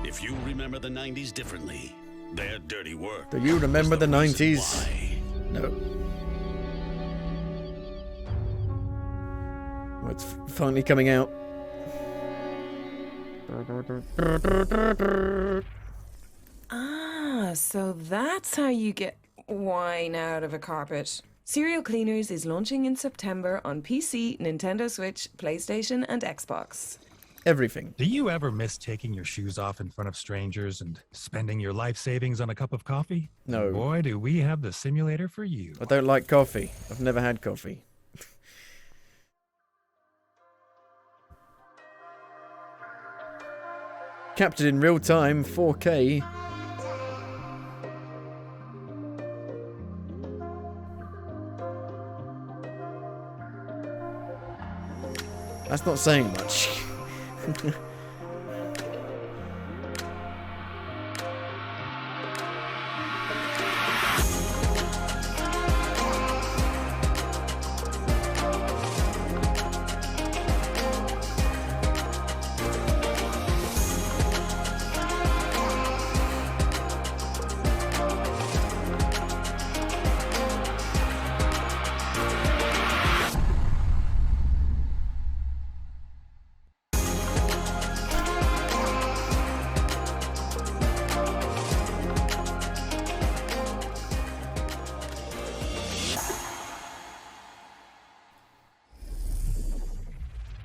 If you remember the 90s differently, their dirty work.
Do you remember the 90s? No. Well, it's finally coming out.
Ah, so that's how you get wine out of a carpet. Serial Cleaners is launching in September on PC, Nintendo Switch, PlayStation, and Xbox.
Everything.
Do you ever miss taking your shoes off in front of strangers and spending your life savings on a cup of coffee?
No.
Boy, do we have the simulator for you.
I don't like coffee. I've never had coffee. Captured in real time, 4K. That's not saying much.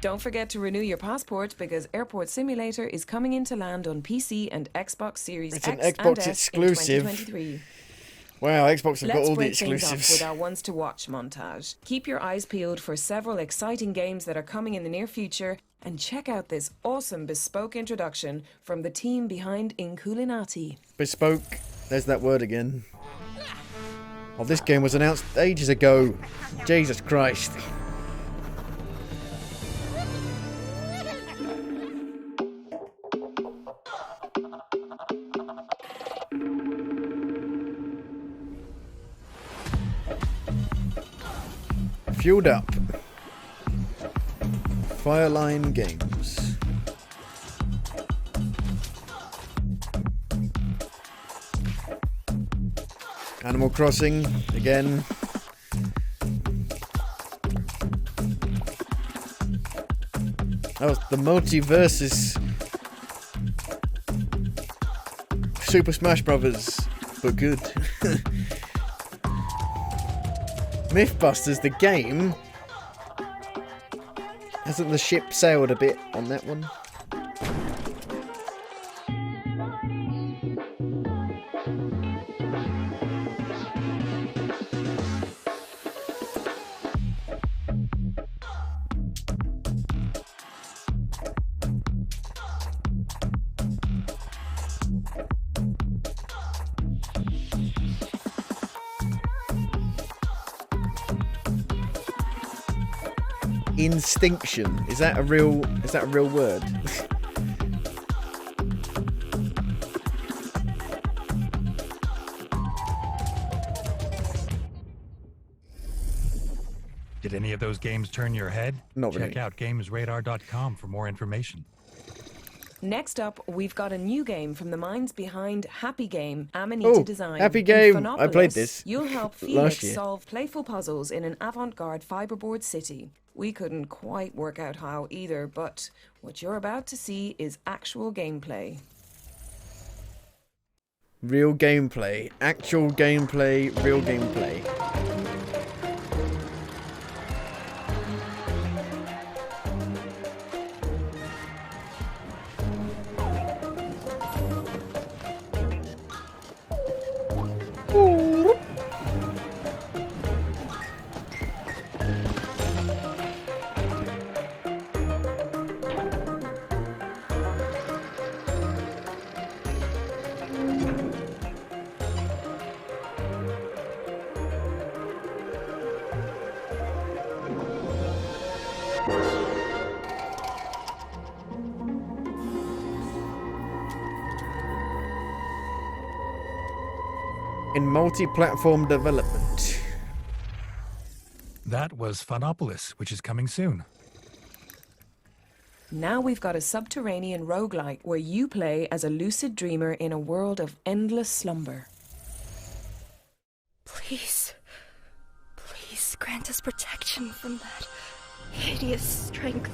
Don't forget to renew your passport because Airport Simulator is coming into land on PC and Xbox Series
It's
X
an Xbox
and S
exclusive.
in 2023.
Wow, Xbox have got
Let's
all the
break things off
exclusives.
with our ones to watch montage. Keep your eyes peeled for several exciting games that are coming in the near future, and check out this awesome bespoke introduction from the team behind Inculinati.
Bespoke. There's that word again. Oh, this game was announced ages ago. Jesus Christ. Fueled up. Fireline Games. Animal Crossing again. Oh, the Multiversus Super Smash Brothers, but good. Mythbusters, the game. Hasn't the ship sailed a bit on that one? Instinction. Is that a real word?
Did any of those games turn your head?
Not
Check
really.
out gamesradar.com for more information.
Next up, we've got a new game from the minds behind Happy Game, Amanita Design.
Happy
In
Game. I played
Phonopolis,
this
You'll help
last
Felix
year.
solve playful puzzles in an avant-garde fiberboard city. We couldn't quite work out how either, but what you're about to see is actual gameplay.
Real gameplay. Actual gameplay. Real gameplay. In multi-platform development.
That was Phonopolis, which is coming soon.
Now we've got a subterranean roguelike where you play as a lucid dreamer in a world of endless slumber.
Please, please grant us protection from that hideous strength.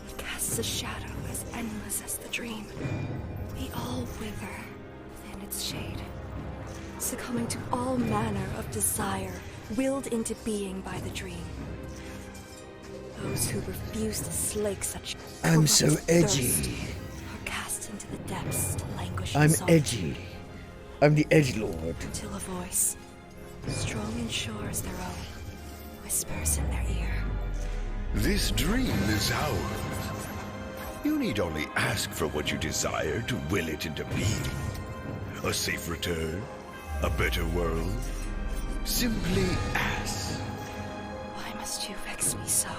It casts a shadow as endless as the dream. We all wither within its shade, succumbing to all manner of desire willed into being by the dream. Those who refuse to slake such
I'm so
corrupt
edgy.
thirst are cast into the depths to languish in
I'm
solitude.
edgy. I'm the Edge Lord.
Until a voice, strong and sure as their own, whispers in their ear.
This dream is ours. You need only ask for what you desire to will it into being. A safe return, a better world. Simply ask.
Why must you vex me so?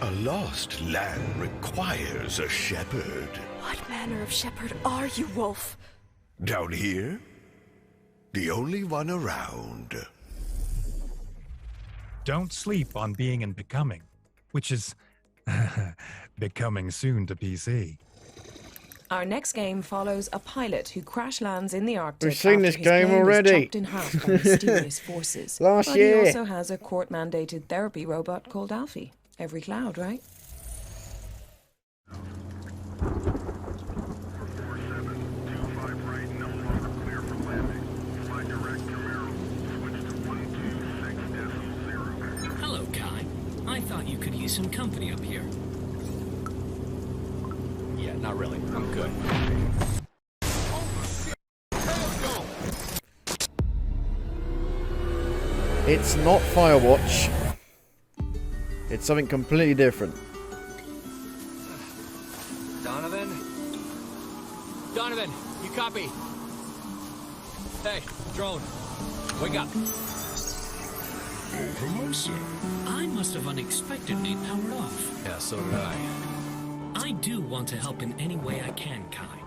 A lost lamb requires a shepherd.
What manner of shepherd are you, Wolf?
Down here, the only one around.
Don't sleep on being and becoming, which is becoming soon to PC.
Our next game follows a pilot who crash lands in the Arctic.
We've seen
after
this
his
game
plane was
already.
chopped in half by mysterious forces.
Last
but
year.
he also has a court-mandated therapy robot called Alfie. Every cloud, right?
Hello, Kai. I thought you could use some company up here.
Yeah, not really. I'm good.
It's not Firewatch. It's something completely different.
Donovan? Donovan, you copy? Hey, drone. Wake up.
I must have unexpectedly powered off.
Yeah, so did I.
I do want to help in any way I can, Kai.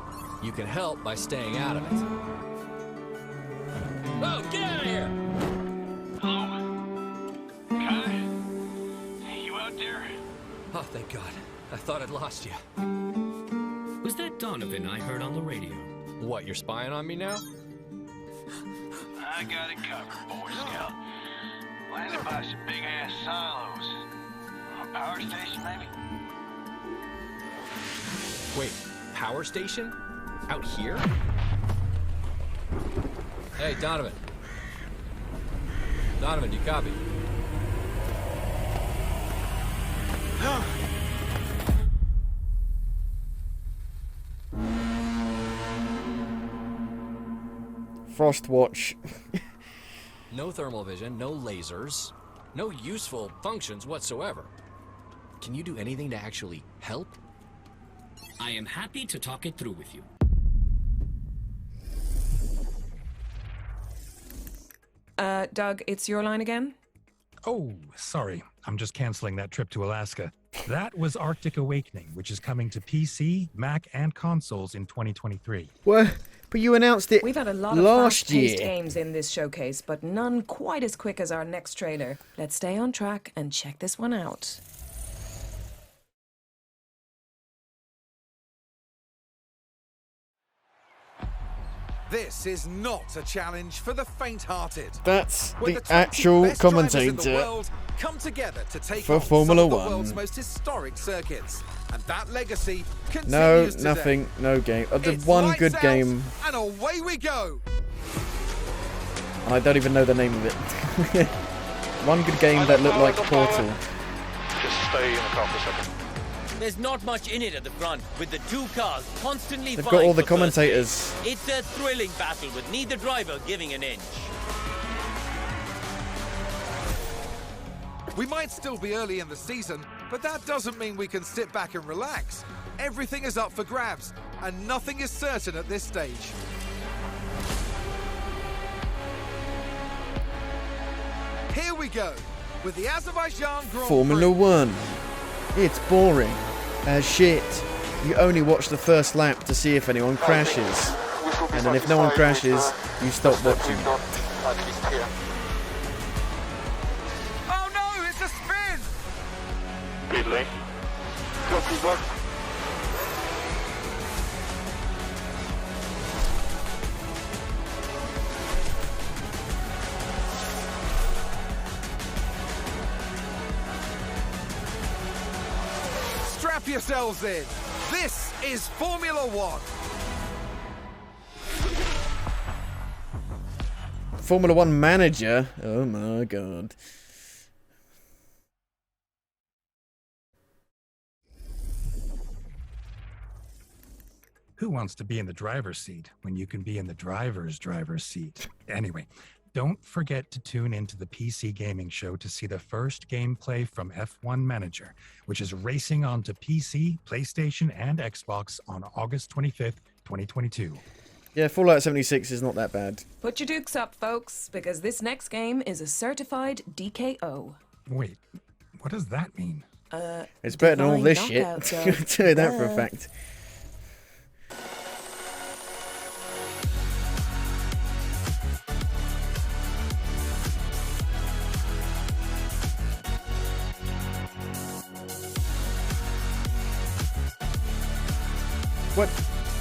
You can help by staying out of it. Oh, get out of here!
Hello? Kai? You out there?
Oh, thank God. I thought I'd lost you.
Was that Donovan I heard on the radio?
What, you're spying on me now?
I got it covered, Boy Scout. Landed by some big-ass silos. A power station, maybe?
Wait, power station? Out here? Hey, Donovan. Donovan, do you copy?
Frostwatch.
No thermal vision, no lasers, no useful functions whatsoever. Can you do anything to actually help?
I am happy to talk it through with you.
Doug, it's your line again?
Oh, sorry. I'm just canceling that trip to Alaska. That was Arctic Awakening, which is coming to PC, Mac, and consoles in 2023.
What? But you announced it
We've had a lot of
last
fast-paced
year.
games in this showcase, but none quite as quick as our next trailer. Let's stay on track and check this one out.
This is not a challenge for the faint-hearted.
That's
Where
the
20
actual
best drivers in the
commentator
world come together to take
for
on
Formula
some of the
1.
world's most historic circuits, and that legacy continues
No,
today.
nothing, no game. I did
It's
one
lights
good
out,
game,
and away we go.
and I don't even know the name of it. One good game that looked like Portal.
Just stay in the car for a second.
There's not much in it at the front, with the two cars constantly
They've
vying
got all the
for first
commentators.
place. It's a thrilling battle with neither driver giving an inch.
We might still be early in the season, but that doesn't mean we can sit back and relax. Everything is up for grabs, and nothing is certain at this stage. Here we go, with the Azerbaijan Grand
Formula
Prix.
1. It's boring as shit. You only watch the first lap to see if anyone crashes. And then if no one crashes, you stop watching.
Oh no, it's a spin!
Pit lane. Go feedback.
Strap yourselves in. This is Formula 1.
Formula 1 manager? Oh my god.
Who wants to be in the driver's seat when you can be in the driver's seat? Anyway, don't forget to tune into the PC Gaming Show to see the first gameplay from F1 Manager, which is racing onto PC, PlayStation, and Xbox on August 25th, 2022.
Yeah, Fallout 76 is not that bad.
Put your dukes up, folks, because this next game is a certified DKO.
Wait, what does that mean?
It's better than all
Divine
this shit.
knockout,
I'll tell you that for a
Duh.
fact.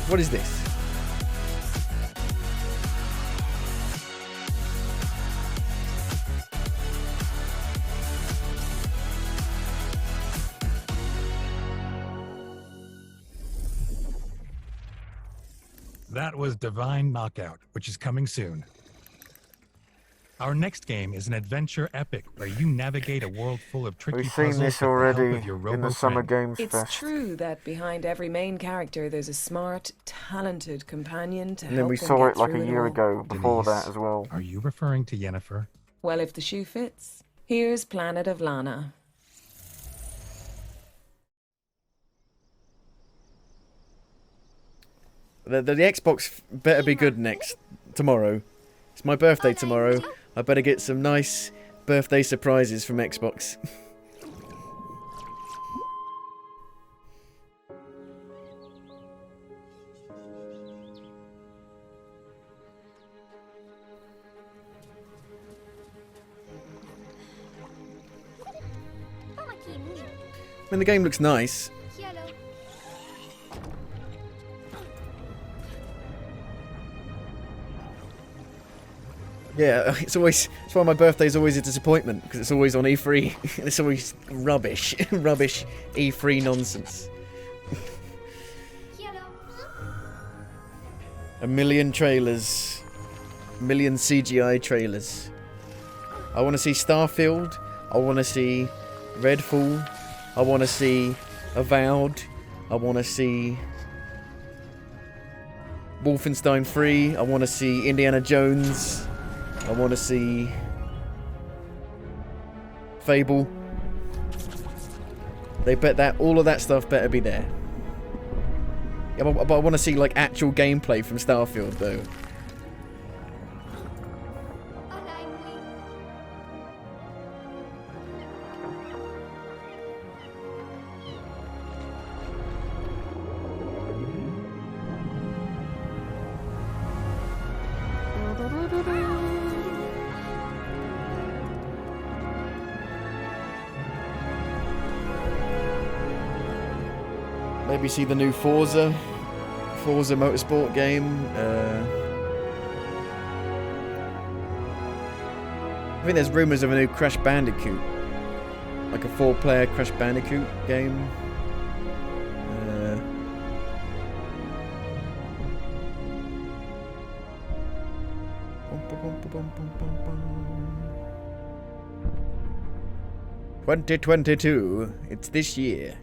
What is this?
That was Divine Knockout, which is coming soon. Our next game is an adventure epic where you navigate a world full of tricky
We've seen
puzzles
this
with the help
already
of your
in
robo
the Summer
friend.
Games
It's
Fest.
true that behind every main character there's a smart, talented companion to
And then
help
we
them
saw
get
it like a
through
year
all.
ago before
Denise,
that as well.
Are you referring to Yennefer?
Well, if the shoe fits, here's Planet of Lana.
The Xbox better be good tomorrow. It's my birthday tomorrow. I better get some nice birthday surprises from Xbox. I mean, the game looks nice. Yeah, it's why my birthday's always a disappointment, because it's always on E3. It's always rubbish. Rubbish E3 nonsense. A million trailers. A million CGI trailers. I want to see Starfield. I want to see Redfall. I want to see Avowed. I want to see Wolfenstein 3. I want to see Indiana Jones. I want to see Fable. They bet that all of that stuff better be there. Yeah, but I want to see like actual gameplay from Starfield though. Maybe see the new Forza Motorsport game. I think there's rumours of a new Crash Bandicoot, like a 4-player Crash Bandicoot game. $2022. It's this year.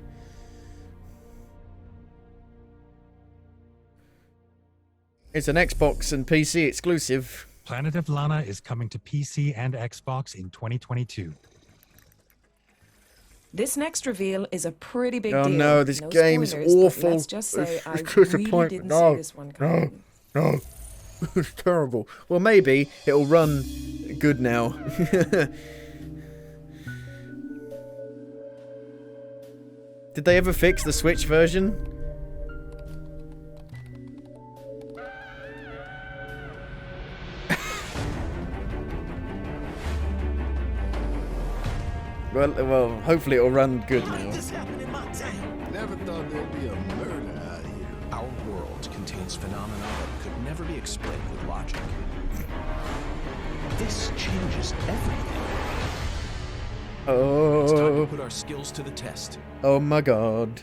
It's an Xbox and PC exclusive.
Planet of Lana is coming to PC and Xbox in 2022.
This next reveal is a pretty big deal.
Oh no, this game's
spoilers, but
awful.
Let's just say I
It's
really
disappointment.
didn't see this one coming.
No. It's terrible. Well, maybe it'll run good now. Did they ever fix the Switch version? Well, hopefully it'll run good now.
Never thought there'd be a murder out here.
Our world contains phenomena that could never be explained with logic. This changes everything.
Oh.
It's time to put our skills to the test.
Oh my god.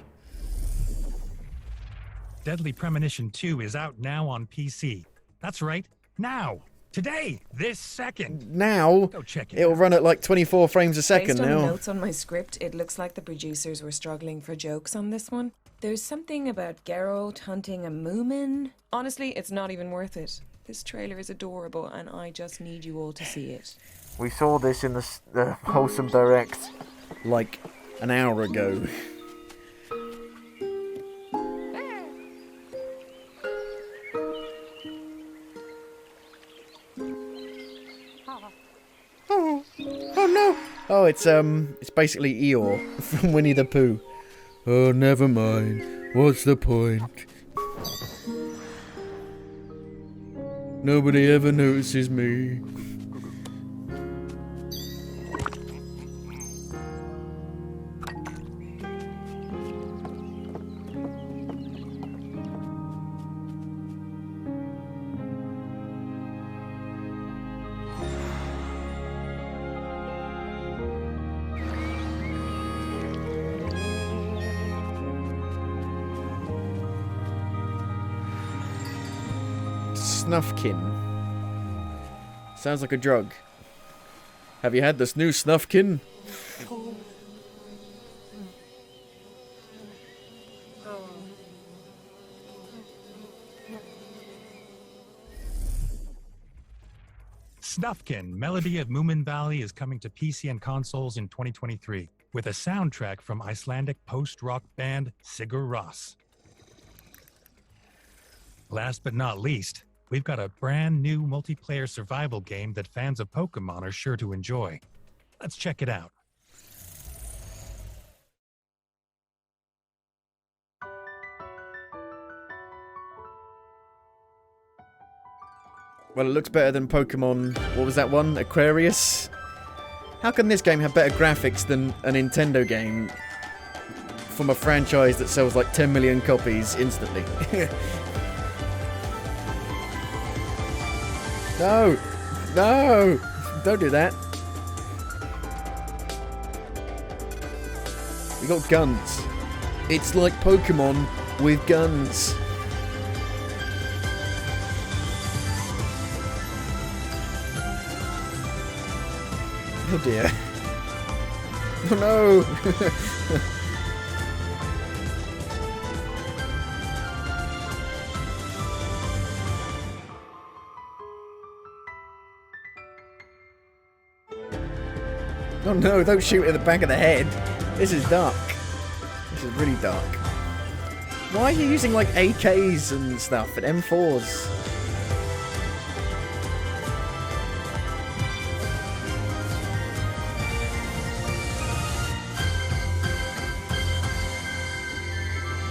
Deadly Premonition 2 is out now on PC. That's right, now. Today, this second.
Now,
go check it
it'll
out.
run at like 24 frames a second
Based on
now.
the notes on my script, it looks like the producers were struggling for jokes on this one. There's something about Geralt hunting a Moomin. Honestly, it's not even worth it. This trailer is adorable, and I just need you all to see it.
We saw this in the Wholesome Direct like an hour ago. Oh no! Oh, it's basically Eeyore from Winnie the Pooh. Oh, never mind. What's the point? Nobody ever notices me. Snuffkin. Sounds like a drug. Have you had this new Snuffkin?
Snuffkin, Melody of Moomin Valley, is coming to PC and consoles in 2023 with a soundtrack from Icelandic post-rock band Sigur Rós. Last but not least, we've got a brand new multiplayer survival game that fans of Pokemon are sure to enjoy. Let's check it out.
Well, it looks better than Pokemon. What was that one? Aquarius? How can this game have better graphics than a Nintendo game from a franchise that sells like 10 million copies instantly? No! No! Don't do that. We got guns. It's like Pokemon with guns. Oh dear. Oh no! Oh no, don't shoot at the back of the head. This is dark. This is really dark. Why are you using like AKs and stuff and M4s?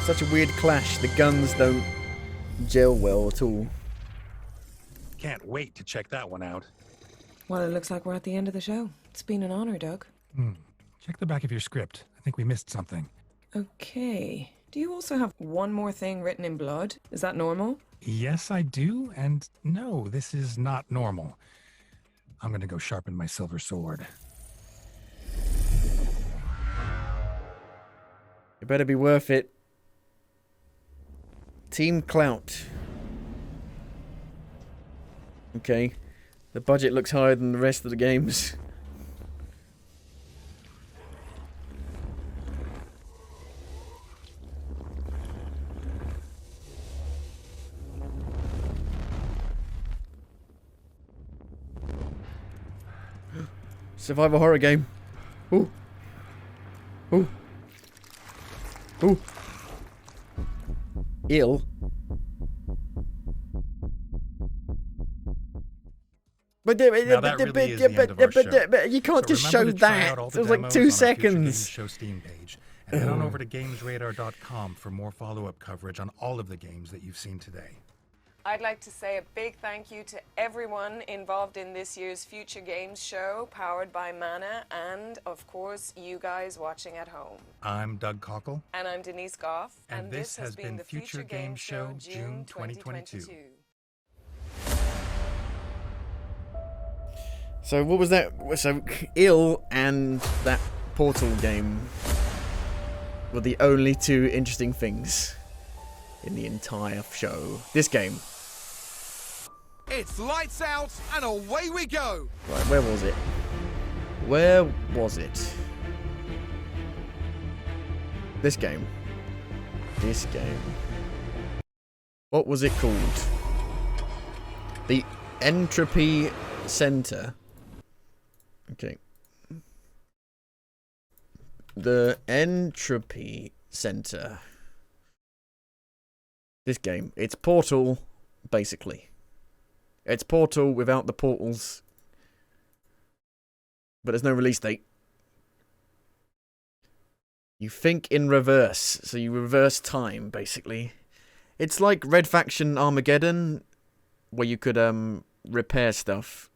Such a weird clash. The guns don't gel well at all.
Can't wait to check that one out.
Well, it looks like we're at the end of the show. It's been an honor, Doug.
Check the back of your script. I think we missed something.
Okay. Do you also have one more thing written in blood? Is that normal?
Yes, I do, and no, this is not normal. I'm gonna go sharpen my silver sword.
It better be worth it. Team Clout. Okay. The budget looks higher than the rest of the games. Survival horror game. Ooh. Ooh. Ooh. Ill. But
Now that really is the end of our show.
you can't
So
just
remember
show
to try
that.
out all
It
the
was like
demos
2
on our Future
seconds.
Games Show Steam page, and head on over to GamesRadar.com for more follow-up coverage on all of the games that you've seen today.
I'd like to say a big thank you to everyone involved in this year's Future Games show, powered by Mana, and, of course, you guys watching at home.
I'm Doug Cockle.
And I'm Denise Goff.
And this has been the Future Games Show, June 2022.
So what was that? So Ill and that Portal game were the only two interesting things in the entire show. This game.
It's lights out and away we go.
Right, where was it? Where was it? This game. This game. What was it called? The Entropy Center. Okay. The Entropy Center. This game. It's Portal, basically. It's Portal without the portals. But there's no release date. You think in reverse. So you reverse time, basically. It's like Red Faction Armageddon, where you could repair stuff.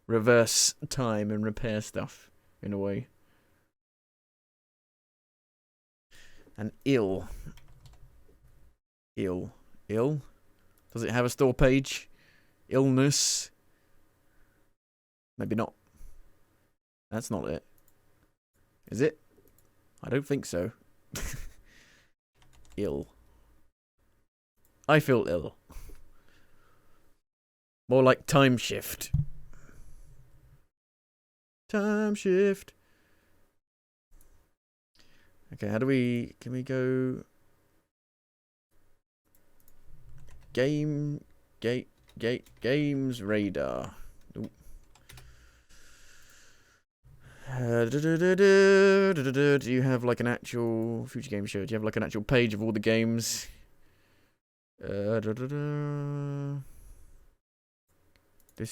Reverse time and repair stuff, in a way. And Ill. Ill. Does it have a store page? Illness. Maybe not. That's not it. Is it? I don't think so. Ill. I feel ill. More like time shift. Time shift. Okay, how do we... Can we go... Games radar. Ooh. Do you have like an actual Future Game Show? Do you have like an actual page of all the games? This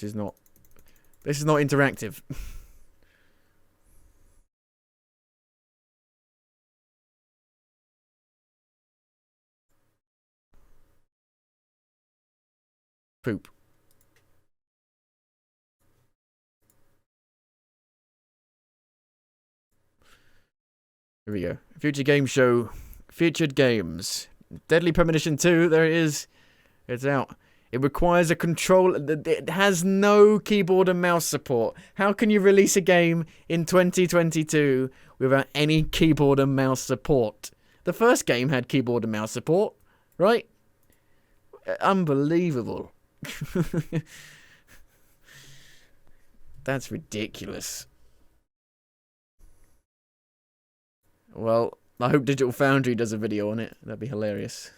is not interactive. Poop. Here we go. Future Game Show. Featured games. Deadly Premonition 2. There it is. It's out. It requires a control. It has no keyboard and mouse support. How can you release a game in 2022 without any keyboard and mouse support? The first game had keyboard and mouse support, right? Unbelievable. That's ridiculous. Well, I hope Digital Foundry does a video on it. That'd be hilarious.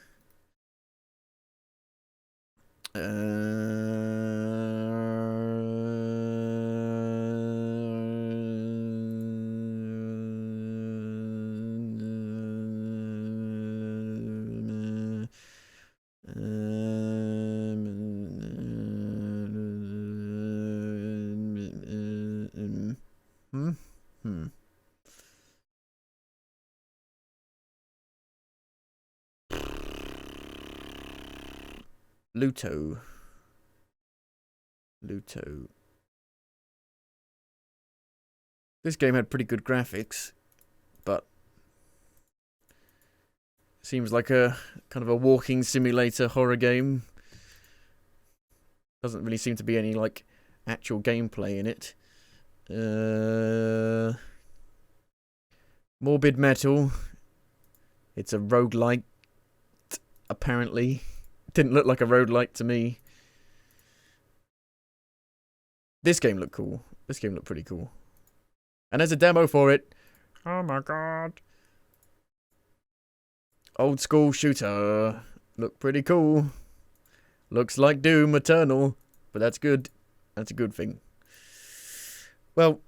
Luto. This game had pretty good graphics, but seems like a kind of a walking simulator horror game. Doesn't really seem to be any like actual gameplay in it. Morbid Metal. It's a roguelike, apparently. Didn't look like a roguelike to me. This game looked cool. This game looked pretty cool. And there's a demo for it. Oh my god. Old school shooter. Looked pretty cool. Looks like Doom Eternal. But that's good. That's a good thing. Well,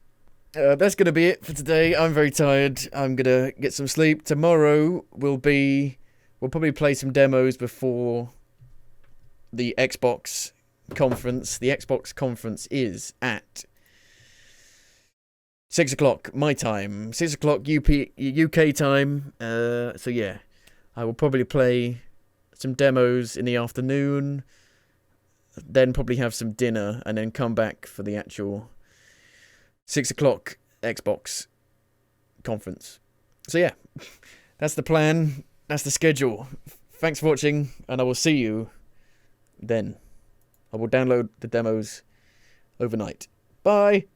that's going to be it for today. I'm very tired. I'm going to get some sleep. Tomorrow we'll probably play some demos before the Xbox conference. The Xbox conference is at 6 o'clock my time, 6 o'clock UK time. So yeah, I will probably play some demos in the afternoon, then probably have some dinner, and then come back for the actual 6 o'clock Xbox conference. So yeah, that's the plan. That's the schedule. Thanks for watching, and I will see you then. I will download the demos overnight. Bye!